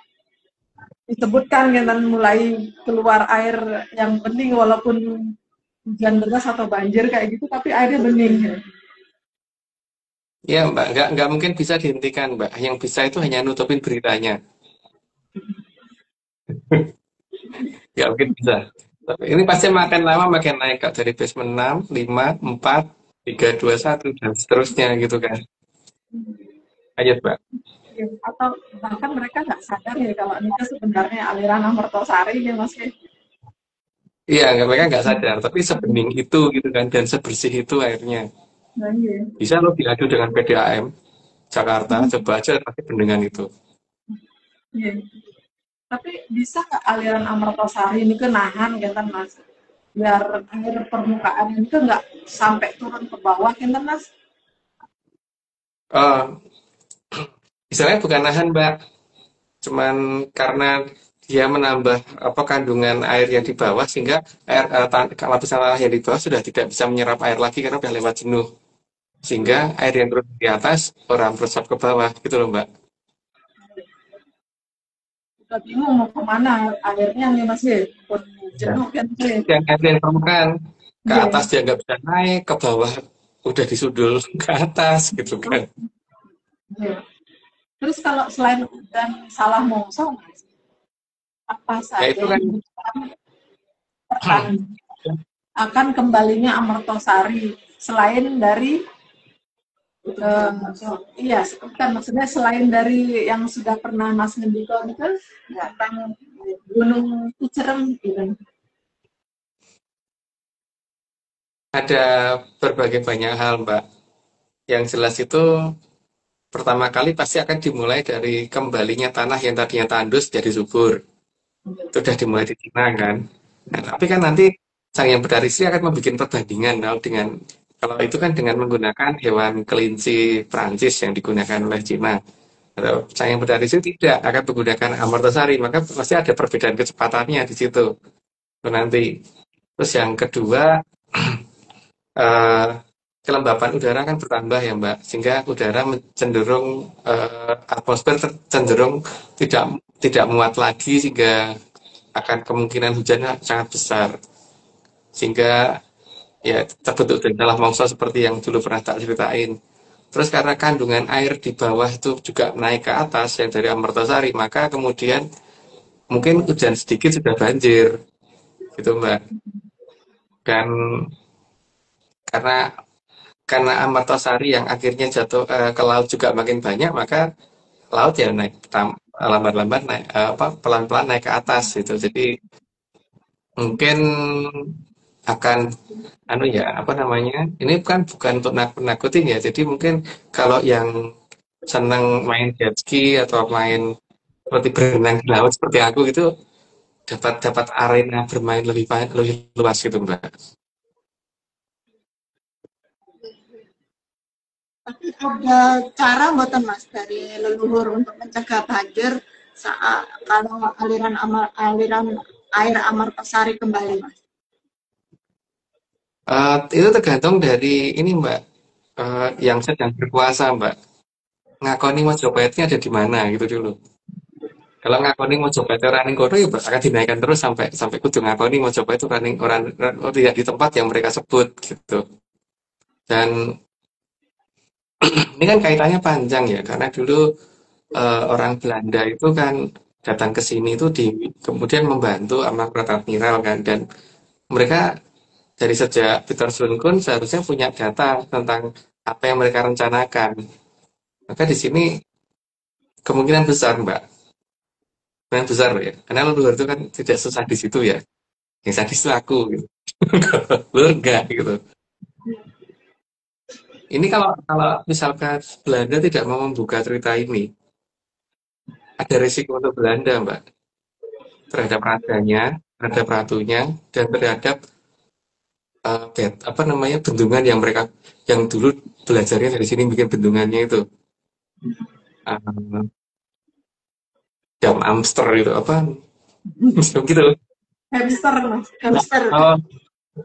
disebutkan kan mulai keluar air yang bening walaupun hujan deras atau banjir kayak gitu tapi airnya bening. Ya, Mbak. Nggak mungkin bisa dihentikan, Mbak. Yang bisa itu hanya nutupin beritanya. Nggak mungkin bisa. Tapi ini pasti makin lama makin naik, Kak. Dari basement 6, 5, 4, 3, 2, 1, dan seterusnya gitu kan. Ayo, Mbak. Ya, atau bahkan mereka nggak sadar ya kalau ini tuh sebenarnya aliran Amertosari ya Mas ya. Iya, mereka nggak sadar. Tapi sebening itu gitu kan. Dan sebersih itu airnya. Nah, iya. Bisa lo diadu dengan PDAM Jakarta. Coba aja pakai bendungan itu. Iya. Tapi bisa nggak aliran Amertosari ini ke nahan gitu kan Mas? Biar air permukaan itu nggak sampai turun ke bawah gitu Mas? Eh, misalnya bukan nahan, Mbak. Cuman karena dia menambah apa kandungan air yang di bawah sehingga lapisan tanah yang di bawah sudah tidak bisa menyerap air lagi karena sudah lewat jenuh. Sehingga air yang turun di atas orang meresap ke bawah gitu loh, Mbak. Kita bingung mau kemana airnya nih Mas ya? Pun jenuh kan ya. Yang air yang permukaan ke Iya. atas dia nggak bisa naik, ke bawah udah disundul ke atas gitu kan. Iya. Terus kalau selain dan salah mongso Mas, apa Ya saja itu kan yang pertanda akan kembalinya Amertosari selain dari iya kan maksudnya selain dari yang sudah pernah Mas ngendiko itu tentang Gunung Cicerem gitu. ada berbagai banyak hal, Mbak. Yang jelas itu pertama kali pasti akan dimulai dari kembalinya tanah yang tadinya tandus jadi subur. Itu sudah dimulai di Cina kan. Nah, tapi kan nanti sang yang berdarisi akan membuat perbandingan kalau itu kan dengan menggunakan hewan kelinci Prancis yang digunakan oleh Cina. Kalau sang yang berdarisi tidak akan menggunakan Amertosari, maka pasti ada perbedaan kecepatannya di situ. Itu nanti. Terus yang kedua, eh, kelembapan udara kan bertambah ya Mbak, sehingga udara cenderung atmosfer cenderung tidak tidak muat lagi sehingga akan kemungkinan hujannya sangat besar. Sehingga ya terbentuk dalam mongso seperti yang dulu pernah tak ceritain. Terus karena kandungan air di bawah itu juga naik ke atas yang dari Amertosari, maka kemudian mungkin hujan sedikit sudah banjir, gitu Mbak. Dan karena Amertosari yang akhirnya jatuh ke laut juga makin banyak, maka laut ya naik lambat-lambat naik pelan-pelan naik ke atas gitu. Jadi mungkin akan ya apa namanya? Ini kan bukan untuk nakutin ya. Jadi mungkin kalau yang senang main jet ski atau main seperti berenang di laut seperti aku itu dapat dapat arena bermain lebih luas gitu Mbak. Tapi ada cara mboten Mas dari leluhur untuk mencegah banjir saat kalau aliran air Amertosari kembali Mas? Itu tergantung dari ini Mbak, yang sedang berkuasa Mbak. ngakoni Mojopahitnya ada di mana gitu dulu. Kalau ngakoni Mojopahit ora ning kono ya akan dinaikkan terus sampai sampai kudu ngakoni Mojopahit itu tidak di tempat yang mereka sebut gitu. Dan ini kan kaitannya panjang ya karena dulu orang Belanda itu kan datang ke sini itu kemudian membantu Amartya Admiral kan dan mereka dari sejak Peter Schoonkun seharusnya punya data tentang apa yang mereka rencanakan. Maka di sini kemungkinan besar, Mbak. Kemungkinan besar ya. Karena leluhur itu kan tidak susah di situ ya. Yang sadis itu aku gitu. Leluhur enggak gitu. Ini kalau misalkan Belanda tidak mau membuka cerita ini, ada risiko untuk Belanda, Mbak. Terhadap rajanya, terhadap ratunya, dan terhadap apa namanya bendungan yang mereka yang dulu belajarnya dari sini bikin bendungannya itu uh, dam Amster itu apa gitu Hamster, Mas. Hamster. oh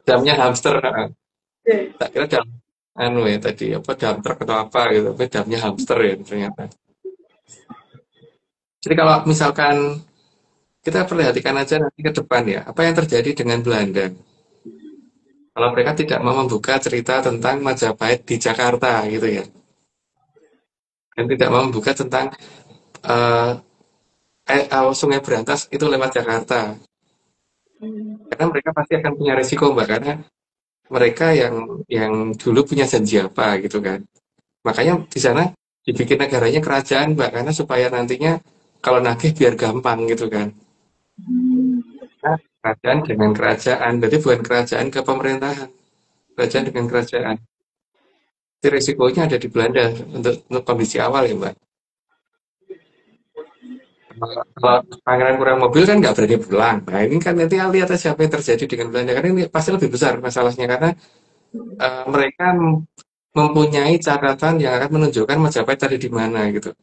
damnya hamster Oke. tak kira dam anu ya tadi apa dam truk atau apa gitu tapi damnya hamster ya ternyata. Jadi kalau misalkan kita perhatikan aja nanti ke depan ya apa yang terjadi dengan Belanda kalau mereka tidak mau membuka cerita tentang Majapahit di Jakarta gitu ya dan tidak mau membuka tentang eh, Sungai Berantas itu lewat Jakarta. Karena mereka pasti akan punya resiko, Mbak, karena mereka yang dulu punya janji apa gitu kan. Makanya di sana dibikin negaranya kerajaan, Mbak, karena supaya nantinya kalau nagih biar gampang gitu kan. Nah, kerajaan dengan kerajaan, berarti bukan kerajaan ke pemerintahan, kerajaan dengan kerajaan. Jadi resikonya ada di Belanda untuk kondisi awal ya, Mbak. Kalau pangeran kurang mobil kan nggak berani pulang. Nah ini kan nanti lihat aja apa yang terjadi dengan Belanda. Karena ini pasti lebih besar masalahnya. Karena mereka mempunyai catatan yang akan menunjukkan Majapahit tadi di mana gitu.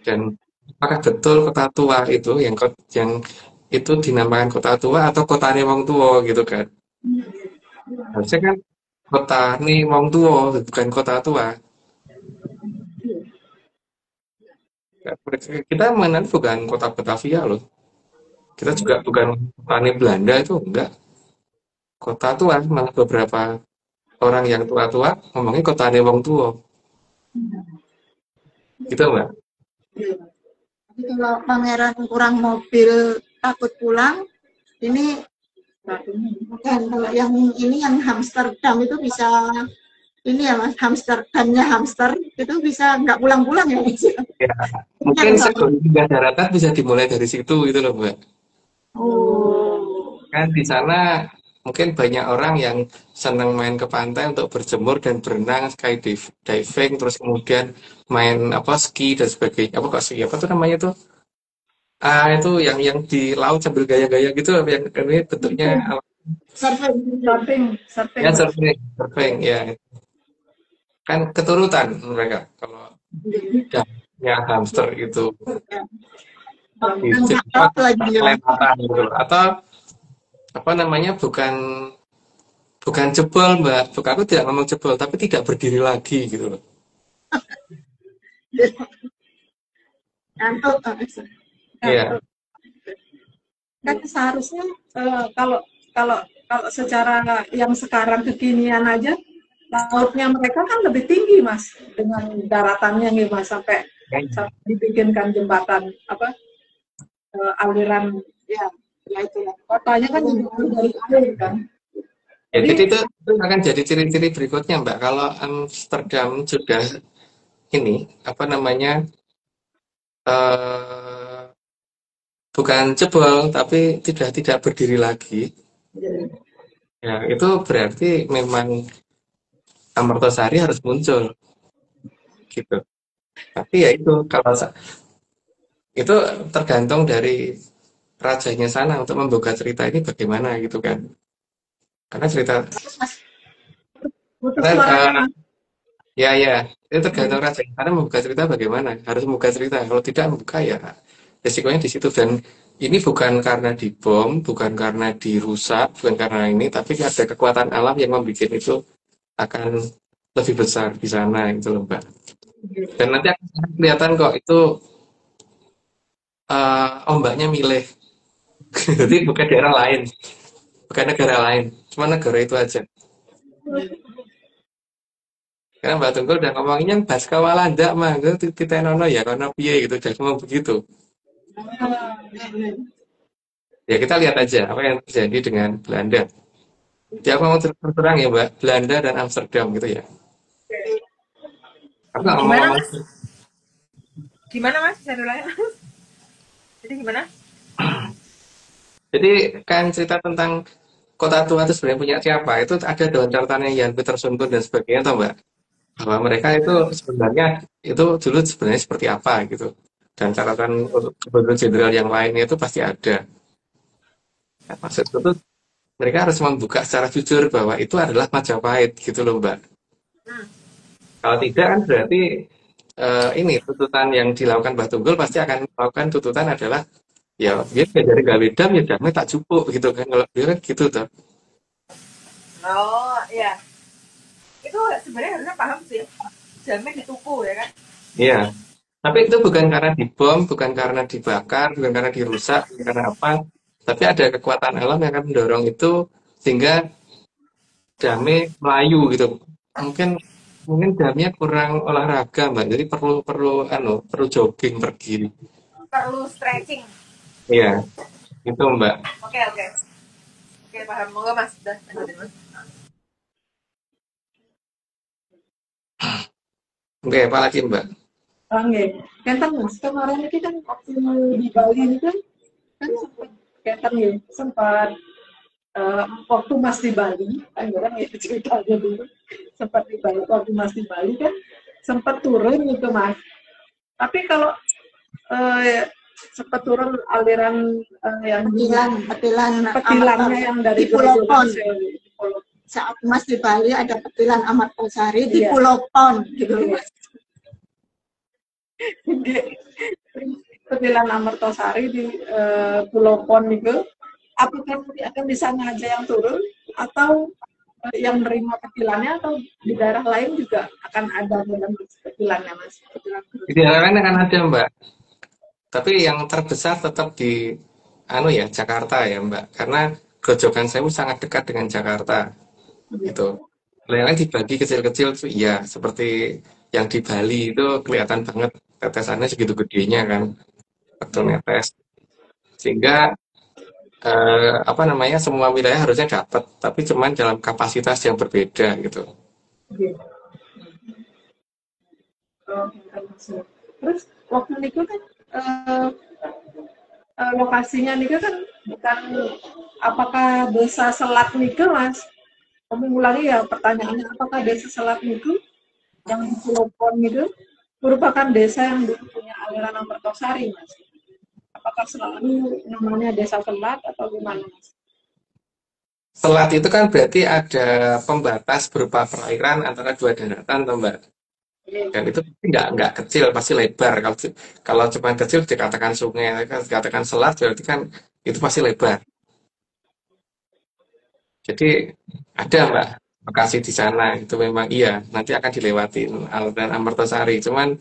Dan apakah betul kota tua itu yang itu dinamakan kota tua atau kota wong tua gitu kan. Harusnya kan kota wong tua bukan kota tua. Kita mengenal bukan kota Batavia loh. Kita juga bukan petani Belanda itu enggak. Kota tua malah beberapa orang yang tua-tua ngomongin kota wong tua. Gitu Mbak. Jadi kalau pangeran kurang mobil takut pulang, ini bukan kalau yang ini yang Amsterdam itu bisa ini ya Mas, Amsterdamnya hamster itu bisa nggak pulang-pulang ya Mas? Ya, mungkin segala daratan bisa dimulai dari situ gitu loh Mbak. Oh. Kan di sana mungkin banyak orang yang senang main ke pantai untuk berjemur dan berenang, skydiving, terus kemudian main apa ski dan sebagainya. Apa kok ski apa tuh namanya tuh? Itu yang di laut sambil gaya-gaya gitu yang ini bentuknya Surfing. ya surfing ya. Kan keturutan mereka kalau ya hamster itu kelempatan gitu atau apa namanya bukan jebol Mbak, bukan aku tidak ngomong jebol tapi tidak berdiri lagi gitu loh. Ngantuk. Iya. Kan seharusnya kalau secara yang sekarang kekinian aja lautnya mereka kan lebih tinggi Mas dengan daratannya nih Mas sampai dibikinkan jembatan apa aliran ya itu ya kotanya kan dari air kan. Ya, jadi itu akan jadi ciri-ciri berikutnya Mbak kalau Amsterdam sudah ini apa namanya bukan jebol tapi tidak berdiri lagi. Ya itu berarti memang Amartasari harus muncul gitu. Tapi ya itu kalau itu tergantung dari rajanya sana untuk membuka cerita ini bagaimana gitu kan. Karena cerita ya itu tergantung raja sana membuka cerita bagaimana. Harus membuka cerita. Kalau tidak membuka ya resikonya di situ dan ini bukan karena dibom, bukan karena dirusak, bukan karena ini, tapi ada kekuatan alam yang membuat itu akan lebih besar di sana itu loh Mbak. Dan nanti akan kelihatan kok itu ombaknya milih. Jadi bukan daerah lain, bukan negara lain, cuma negara itu aja. Karena Mbak Tunggul udah ngomonginnya Baska Walanda mah, itu kita nono ya, karena piye gitu, udah ngomong begitu. Ya kita lihat aja apa yang terjadi dengan Belanda. Dia aku mau terus terang ya Mbak, Belanda dan Amsterdam gitu ya. Aku nggak Gimana ngomong-ngomong. Mas? Gimana Mas? Bisa ulangi Mas? Jadi gimana? Jadi kan cerita tentang kota tua itu sebenarnya punya siapa? Itu ada dalam catatannya Jan Peterson dan sebagainya, tau Mbak? Bahwa mereka itu sebenarnya itu dulu sebenarnya seperti apa gitu. Dan catatan untuk gubernur jenderal yang lainnya itu pasti ada. Nah, maksudku tuh mereka harus membuka secara jujur bahwa itu adalah Majapahit gitu loh Mbak. Kalau tidak kan berarti ini tuntutan yang dilakukan Mbak Tunggul pasti akan melakukan tuntutan adalah ya dia dari gawe dam ya damnya tak cukup gitu kan, kalau dia kan gitu tuh. Oh iya, itu sebenarnya harusnya paham sih. Jamnya dituku ya kan? Iya, tapi itu bukan karena dibom, bukan karena dibakar, bukan karena dirusak, bukan karena apa, tapi ada kekuatan alam yang akan mendorong itu sehingga damai melayu gitu. Mungkin mungkin damnya kurang olahraga Mbak, jadi perlu perlu perlu jogging pergi. Perlu stretching. Iya, itu Mbak. Oke oke. Oke paham. Moga Mas udah lanjutin Mas. Oke, apa lagi Mbak? Oke, kenten Mas, kemarin itu kan waktu di Bali ini kan sempat kenten ya, sempat waktu Mas di Bali, kan orang ya ceritanya dulu, sempat di Bali, waktu Mas di Bali kan sempat turun gitu Mas. Tapi kalau sempat turun aliran yang petilannya yang dari di Pulau Pon. di Pulau. Saat Mas di Bali ada petilan Amartosari di Pulau Pon gitu Mas. Petilan Amartosari di Pulau Pon itu, apakah akan di sana aja yang turun atau yang menerima petilannya, atau di daerah lain juga akan ada dalam petilannya Mas? Di daerah lain akan ada Mbak, tapi yang terbesar tetap di Jakarta ya Mbak, karena Grojogan Sewu sangat dekat dengan Jakarta gitu. Yang lain dibagi kecil-kecil tuh iya, seperti yang di Bali itu kelihatan banget tetesannya segitu gedenya kan waktu netes, sehingga semua wilayah harusnya dapat, tapi cuman dalam kapasitas yang berbeda gitu. Terus waktu itu kan lokasinya nih kan bukan, apakah desa Selat Nike Mas? Kamu ulangi ya pertanyaannya, apakah desa Selat Nike yang di Pulau Pon itu merupakan desa yang dulu punya aliran Amartosari Mas? Apakah selalu namanya desa Selat atau gimana Mas? Selat itu kan berarti ada pembatas berupa perairan antara dua daratan, toh Mbak. Dan itu nggak kecil, pasti lebar. Kalau cuma kecil dikatakan sungai, dikatakan selat berarti kan itu pasti lebar. Jadi ada Mbak lokasi di sana itu memang iya nanti akan dilewatin aliran Amartosari. Cuman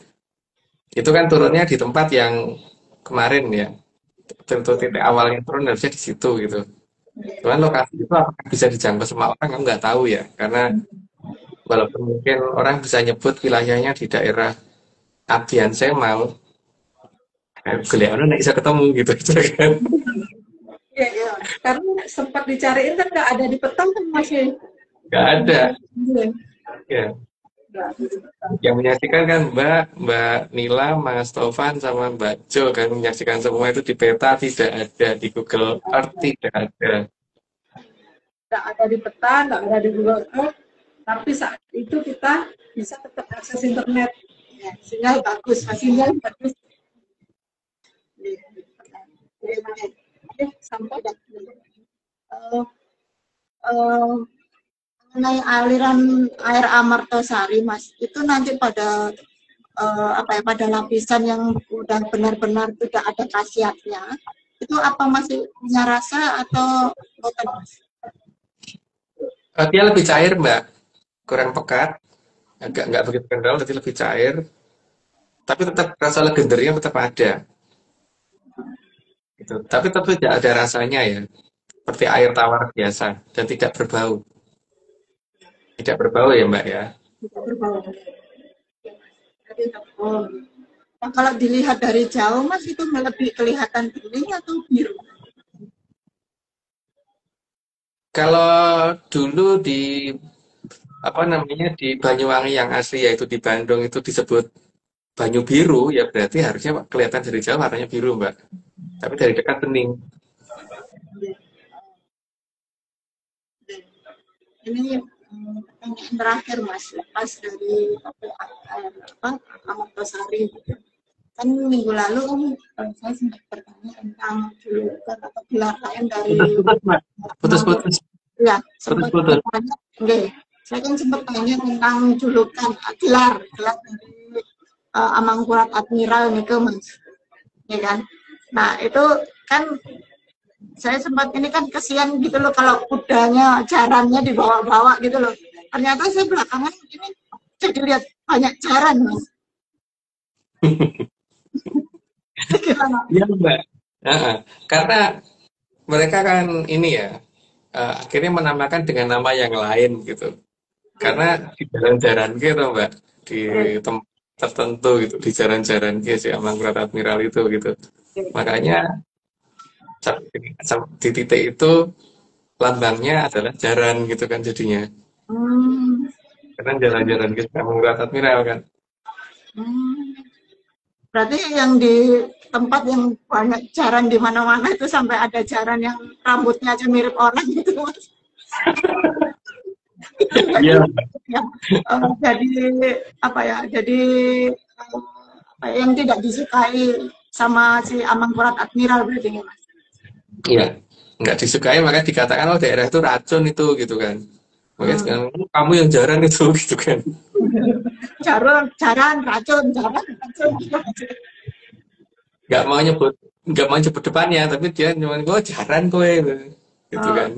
itu kan turunnya di tempat yang kemarin ya. Tentu titik awalnya turun harusnya di situ gitu. Cuman lokasi itu apakah bisa dijangkau semua orang, aku nggak tahu ya. Karena walaupun mungkin orang bisa nyebut wilayahnya di daerah Adian Semal, Geleano nggak bisa ketemu gitu kan. Iya, karena sempat dicariin kan nggak ada di peta kan masih. Nggak ada. Ya. Yang menyaksikan kan Mbak Nila, Mas Taufan, sama Mbak Jo kan menyaksikan semua itu di peta, tidak ada di Google Earth, tidak ada. Nggak ada di peta, nggak ada di Google Earth, tapi saat itu kita bisa tetap akses internet. Ya, sinyal bagus, sinyal bagus. Sampai mengenai aliran air Amartosari Mas, itu nanti pada pada lapisan yang udah benar-benar tidak ada khasiatnya, itu apa masih punya rasa atau bukan Mas? Dia lebih cair Mbak, kurang pekat, nggak begitu kental, jadi lebih cair. tapi tetap rasa legendernya tetap ada gitu. Tapi tetap tidak ada rasanya ya, seperti air tawar biasa dan tidak berbau ya Mbak ya. Tidak berbau. Jadi, oh. Nah, kalau dilihat dari jauh Mas itu lebih kelihatan bening atau biru? Kalau dulu di apa namanya di Banyuwangi yang asli yaitu di Bandung itu disebut banyu biru ya berarti harusnya kelihatan dari jauh warnanya biru Mbak. Tapi dari dekat bening. Ini pertanyaan terakhir Mas, lepas dari Amartosari. Kan minggu lalu saya sempat bertanya tentang julukan atau gelar lain dari Putus-putus. ya sempat bertanya. Saya kan sempat tanya tentang julukan gelar dari Amangkurat Admiral Nike Mas, ya kan? Nah itu kan saya sempat ini kan kesian gitu loh kalau kudanya jarannya dibawa-bawa gitu loh. Ternyata saya belakangan ini jadi lihat banyak jaran Mas. Iya Mbak. Karena mereka kan ini ya akhirnya menamakan dengan nama yang lain gitu. Karena di jalan-jalan gitu Mbak, di tempat tertentu gitu, di jalan-jalan si Amangkurat Admiral itu gitu. Makanya di titik itu lambangnya adalah jaran gitu kan jadinya. Karena jalan-jalan ke Amangkurat Admiral kan. Berarti yang di tempat yang banyak jaran di mana-mana itu sampai ada jaran yang rambutnya aja mirip orang gitu Mas. Iya. Jadi apa ya? Jadi yang tidak disukai sama si Amangkurat Admiral berarti Mas. Iya, nggak disukai maka dikatakan oh daerah itu racun itu gitu kan. Makanya sekarang kamu yang jaran itu gitu kan. Jaran racun. Nggak mau nyebut depannya, tapi dia cuma gue jaran kowe gitu kan.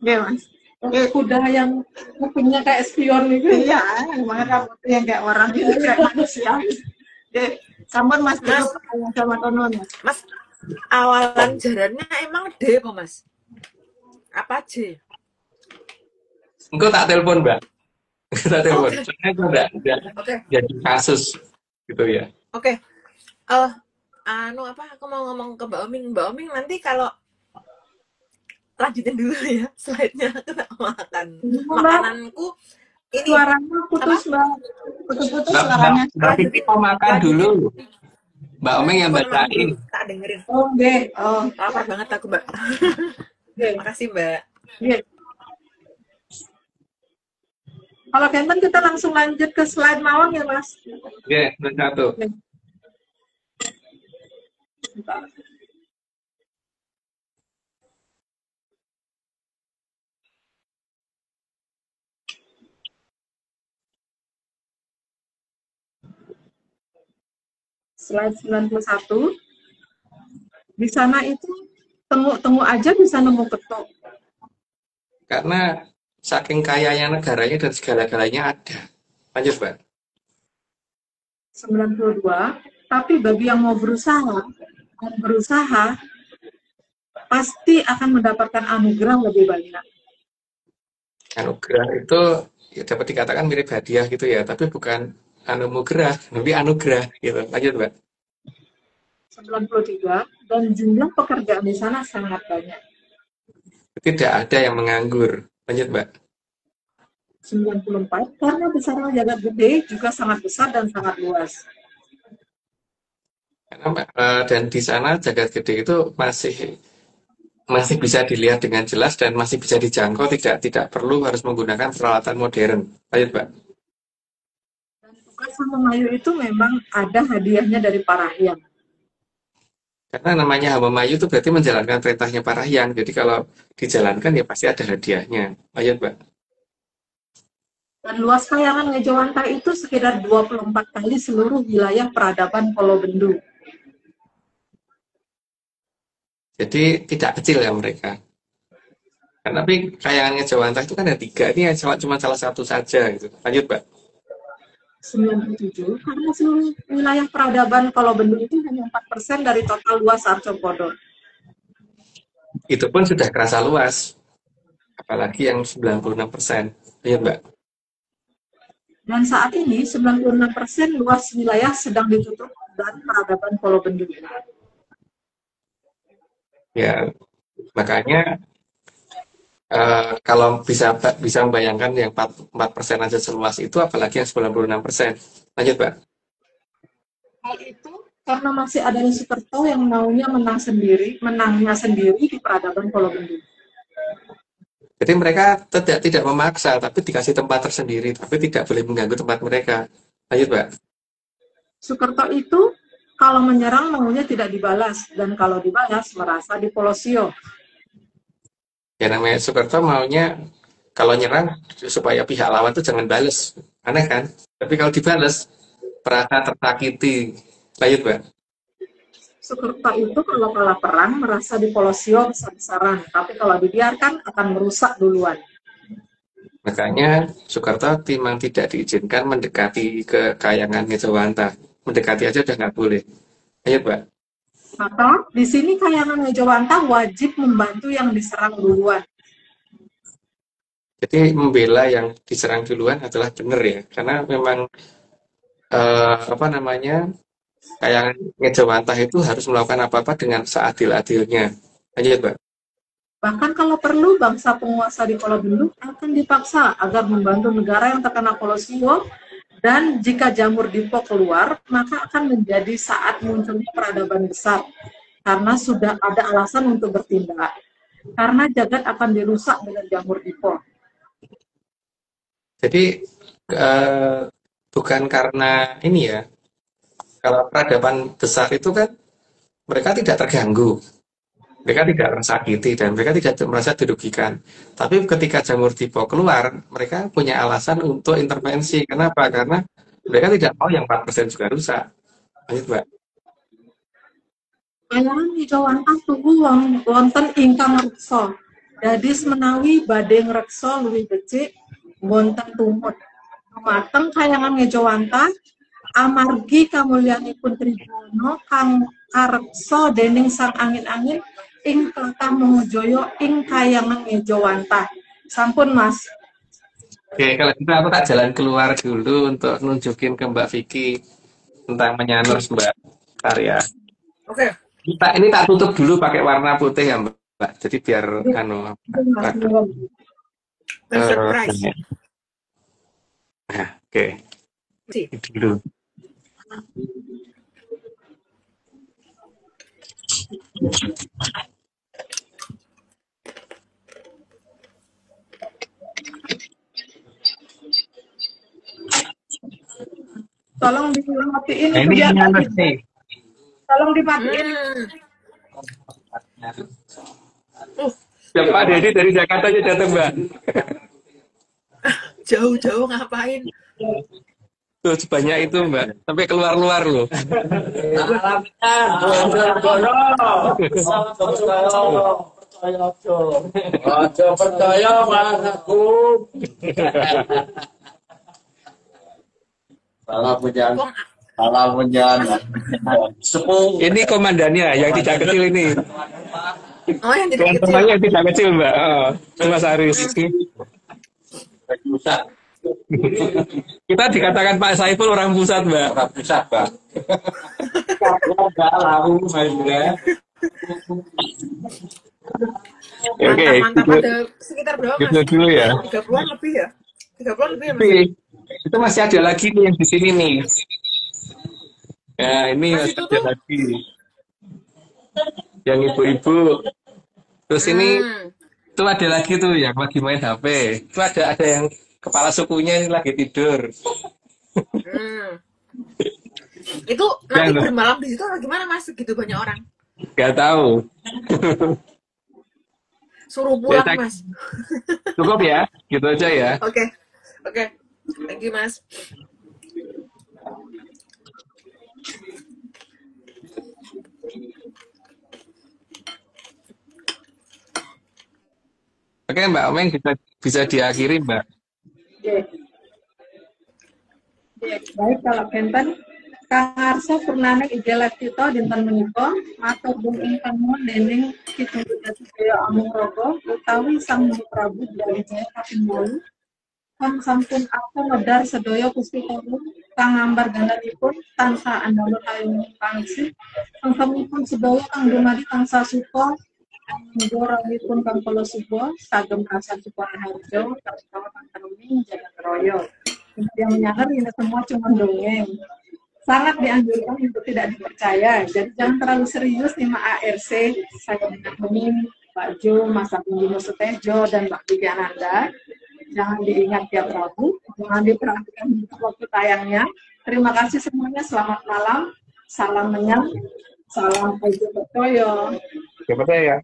Iya Mas. Kuda yang kupingnya kayak spion itu. Iya, emang rambutnya yang kayak orang gitu, kayak manusia. Sampun Mas, sama Tono Mas, awalan jarannya emang D apa Mas? Apa J? Engkau tak telepon Mbak. Tak telepon. Soalnya itu udah jadi kasus gitu ya. Oke. Aku mau ngomong ke Mbak Oming. Mbak Oming nanti kalau lanjutin dulu ya slide-nya, aku tak makan. Makananku ini suaranya putus Mbak. Putus suaranya. Mbak Titi mau makan dulu. Mbak Omeng yang bacain. Tak dengerin. Oke. Lapar banget aku Mbak. Makasih Mbak. Kalau Kenten kita langsung lanjut ke slide Mawang ya Mas. Oke, satu. Slide 91. Di sana itu temu aja bisa nemu ketok. Karena saking kayanya negaranya dan segala-galanya ada. Lanjut, Mbak. 92. Tapi bagi yang mau berusaha pasti akan mendapatkan anugerah lebih banyak. Anugerah itu ya dapat dikatakan mirip hadiah gitu ya, tapi bukan anugerah, tapi anugerah gitu. Lanjut, Mbak. 93. Dan jumlah pekerjaan di sana sangat banyak. Tidak ada yang menganggur. Lanjut, Mbak. 94. Karena besarnya jagat gede juga sangat besar dan sangat luas. Dan di sana jagat gede itu masih bisa dilihat dengan jelas dan masih bisa dijangkau, tidak perlu harus menggunakan peralatan modern. Lanjut, Mbak. Dan tugas Hamamayu itu memang ada hadiahnya dari para hyang. Karena namanya Hamamayu itu berarti menjalankan perintahnya para hyang. Jadi kalau dijalankan ya pasti ada hadiahnya. Lanjut, Mbak. Dan luas kayangan Ngejawanta itu sekitar 24 kali seluruh wilayah peradaban Pulau Bendu. Jadi tidak kecil ya mereka. Tapi kayangan Ngejawanta itu kan ada 3, ini cuma salah satu saja gitu. Lanjut, Mbak. 97 karena seluruh wilayah peradaban Kolobendung itu hanya 4% dari total luas Arcopodo. Itu pun sudah kerasa luas, apalagi yang 96%. Iya, Mbak. Dan saat ini 96% luas wilayah sedang ditutup dari peradaban Kolobendung. Ya, makanya kalau bisa membayangkan yang 4% aja seluas itu, apalagi yang 96%. Lanjut, Mbak. Hal itu karena masih adanya Sukerto yang maunya menangnya sendiri di peradaban Kolobendung. Jadi mereka tidak memaksa, tapi dikasih tempat tersendiri, tapi tidak boleh mengganggu tempat mereka. Lanjut, Mbak. Sukerto itu kalau menyerang maunya tidak dibalas, dan kalau dibalas merasa dipolosio. Ya namanya Sukerto maunya kalau nyerang supaya pihak lawan tuh jangan bales. Aneh kan? Tapi kalau dibales, merasa tersakiti. Lanjut, Mbak. Sukerto itu kalau kalah perang merasa dipolosio besar-besaran, tapi kalau dibiarkan akan merusak duluan. Makanya Soekarto memang tidak diizinkan mendekati ke Kayangan Ngejawanta. Mendekati aja udah nggak boleh. Ayo, Mbak. Maka di sini Kayangan Ngejawanta wajib membantu yang diserang duluan. Jadi membela yang diserang duluan adalah benar ya, karena memang Kayangan Ngejawanta itu harus melakukan apa-apa dengan seadil-adilnya. Lanjut, Mbak. Bahkan kalau perlu, bangsa penguasa di Kolobendung akan dipaksa agar membantu negara yang terkena polosio, dan jika jamur Dipo keluar, maka akan menjadi saat munculnya peradaban besar, karena sudah ada alasan untuk bertindak. Karena jagat akan dirusak dengan jamur Dipo. Jadi bukan karena ini ya, kalau peradaban besar itu kan mereka tidak terganggu. Mereka tidak tersakiti dan mereka tidak merasa dirugikan. Tapi ketika jamur Dipo keluar, mereka punya alasan untuk intervensi. Kenapa? Karena mereka tidak mau yang 4% juga rusak. Lanjut, Mbak. Kayangan Ngejawanta tubuh wonten ingkang reksa. Dadis menawi badhe ngreksa luwih becik wonten tumut. Dumateng Kayangan Ngejawanta amargi kamulyanipun Tribhuwana kang kareksa dening sang angin-angin ing tlatah Mongojoyo ing Kayangan Ngejawanta. Sampun, Mas. Oke, kalau gitu aku tak jalan keluar dulu untuk nunjukin ke Mbak Vicky tentang menyaners, Mbak. Bentar ya. Oke. Ini tak tutup dulu pakai warna putih ya, Mbak. Jadi biar Surprise. Nah, oke. Ini dulu. Tolong dimatiin. Nah, ini menyaners nih. Tolong dimatiin. Ya, Pak Dedi dari Jakarta aja datang, Mbak. Jauh-jauh ngapain? Tuh sebanyak itu, Mbak. Sampai keluar-luar loh. Aja percaya anakku. Salah punya sepuh. Ini komandannya yang tidak kecil ini. Oh, yang tidak kecil. Teman-temannya yang tidak kecil, Mbak. Oh, Mas Aris. Kita dikatakan Pak Saiful orang pusat, Mbak. Orang pusat, Mbak. Enggak lalu mainnya. Oke, Mantap, ada sekitar berapa, Mas? gitu dulu ya. 30-an lebih ya? 30-an lebih ya, Mas? Tapi itu masih ada lagi nih yang di sini nih. Ya, ini masih ada lagi. Yang ibu-ibu. Terus ini itu ada lagi tuh yang lagi main HP. Itu ada yang kepala sukunya ini lagi tidur. Itu nanti bermalam di situ atau gimana, Mas? Gitu banyak orang. Gak tahu. Suruh pulang, Mas. Cukup ya, gitu aja ya. Oke. Thank you, Mas. Oke, Mbak Omeng bisa diakhiri, Mbak. Baik, kalau benten Kang Arso Purnane Ijelastito dinten menika matur nuwun ingkang nuwun dening Kitung Jaya Amung Rogo utawi Sang Prabu Brawijaya kaping 8 kang sampun aku medar sedaya Gusti Prabu kang ngambar gandhanipun tansah andalun ayung pangsi angkemipun sedaya kang dumadi tansah suka anggorawipun kang kula suba sagem rasa suka harjo kang terumi jagat raya. Yang menyadar ini semua cuma dongeng. Sangat dianjurkan untuk tidak dipercaya. Jadi jangan terlalu serius nih Mak ARC. Saya mengampuni Pak Jo, Mas Agung Bimo Sutejo, dan Mbak Vicky Ananda. Jangan diingat tiap Rabu. Jangan diperhatikan waktu tayangnya. Terima kasih semuanya. Selamat malam. Salam menyang. Salam Ojo Pertoyo. Siapa saya?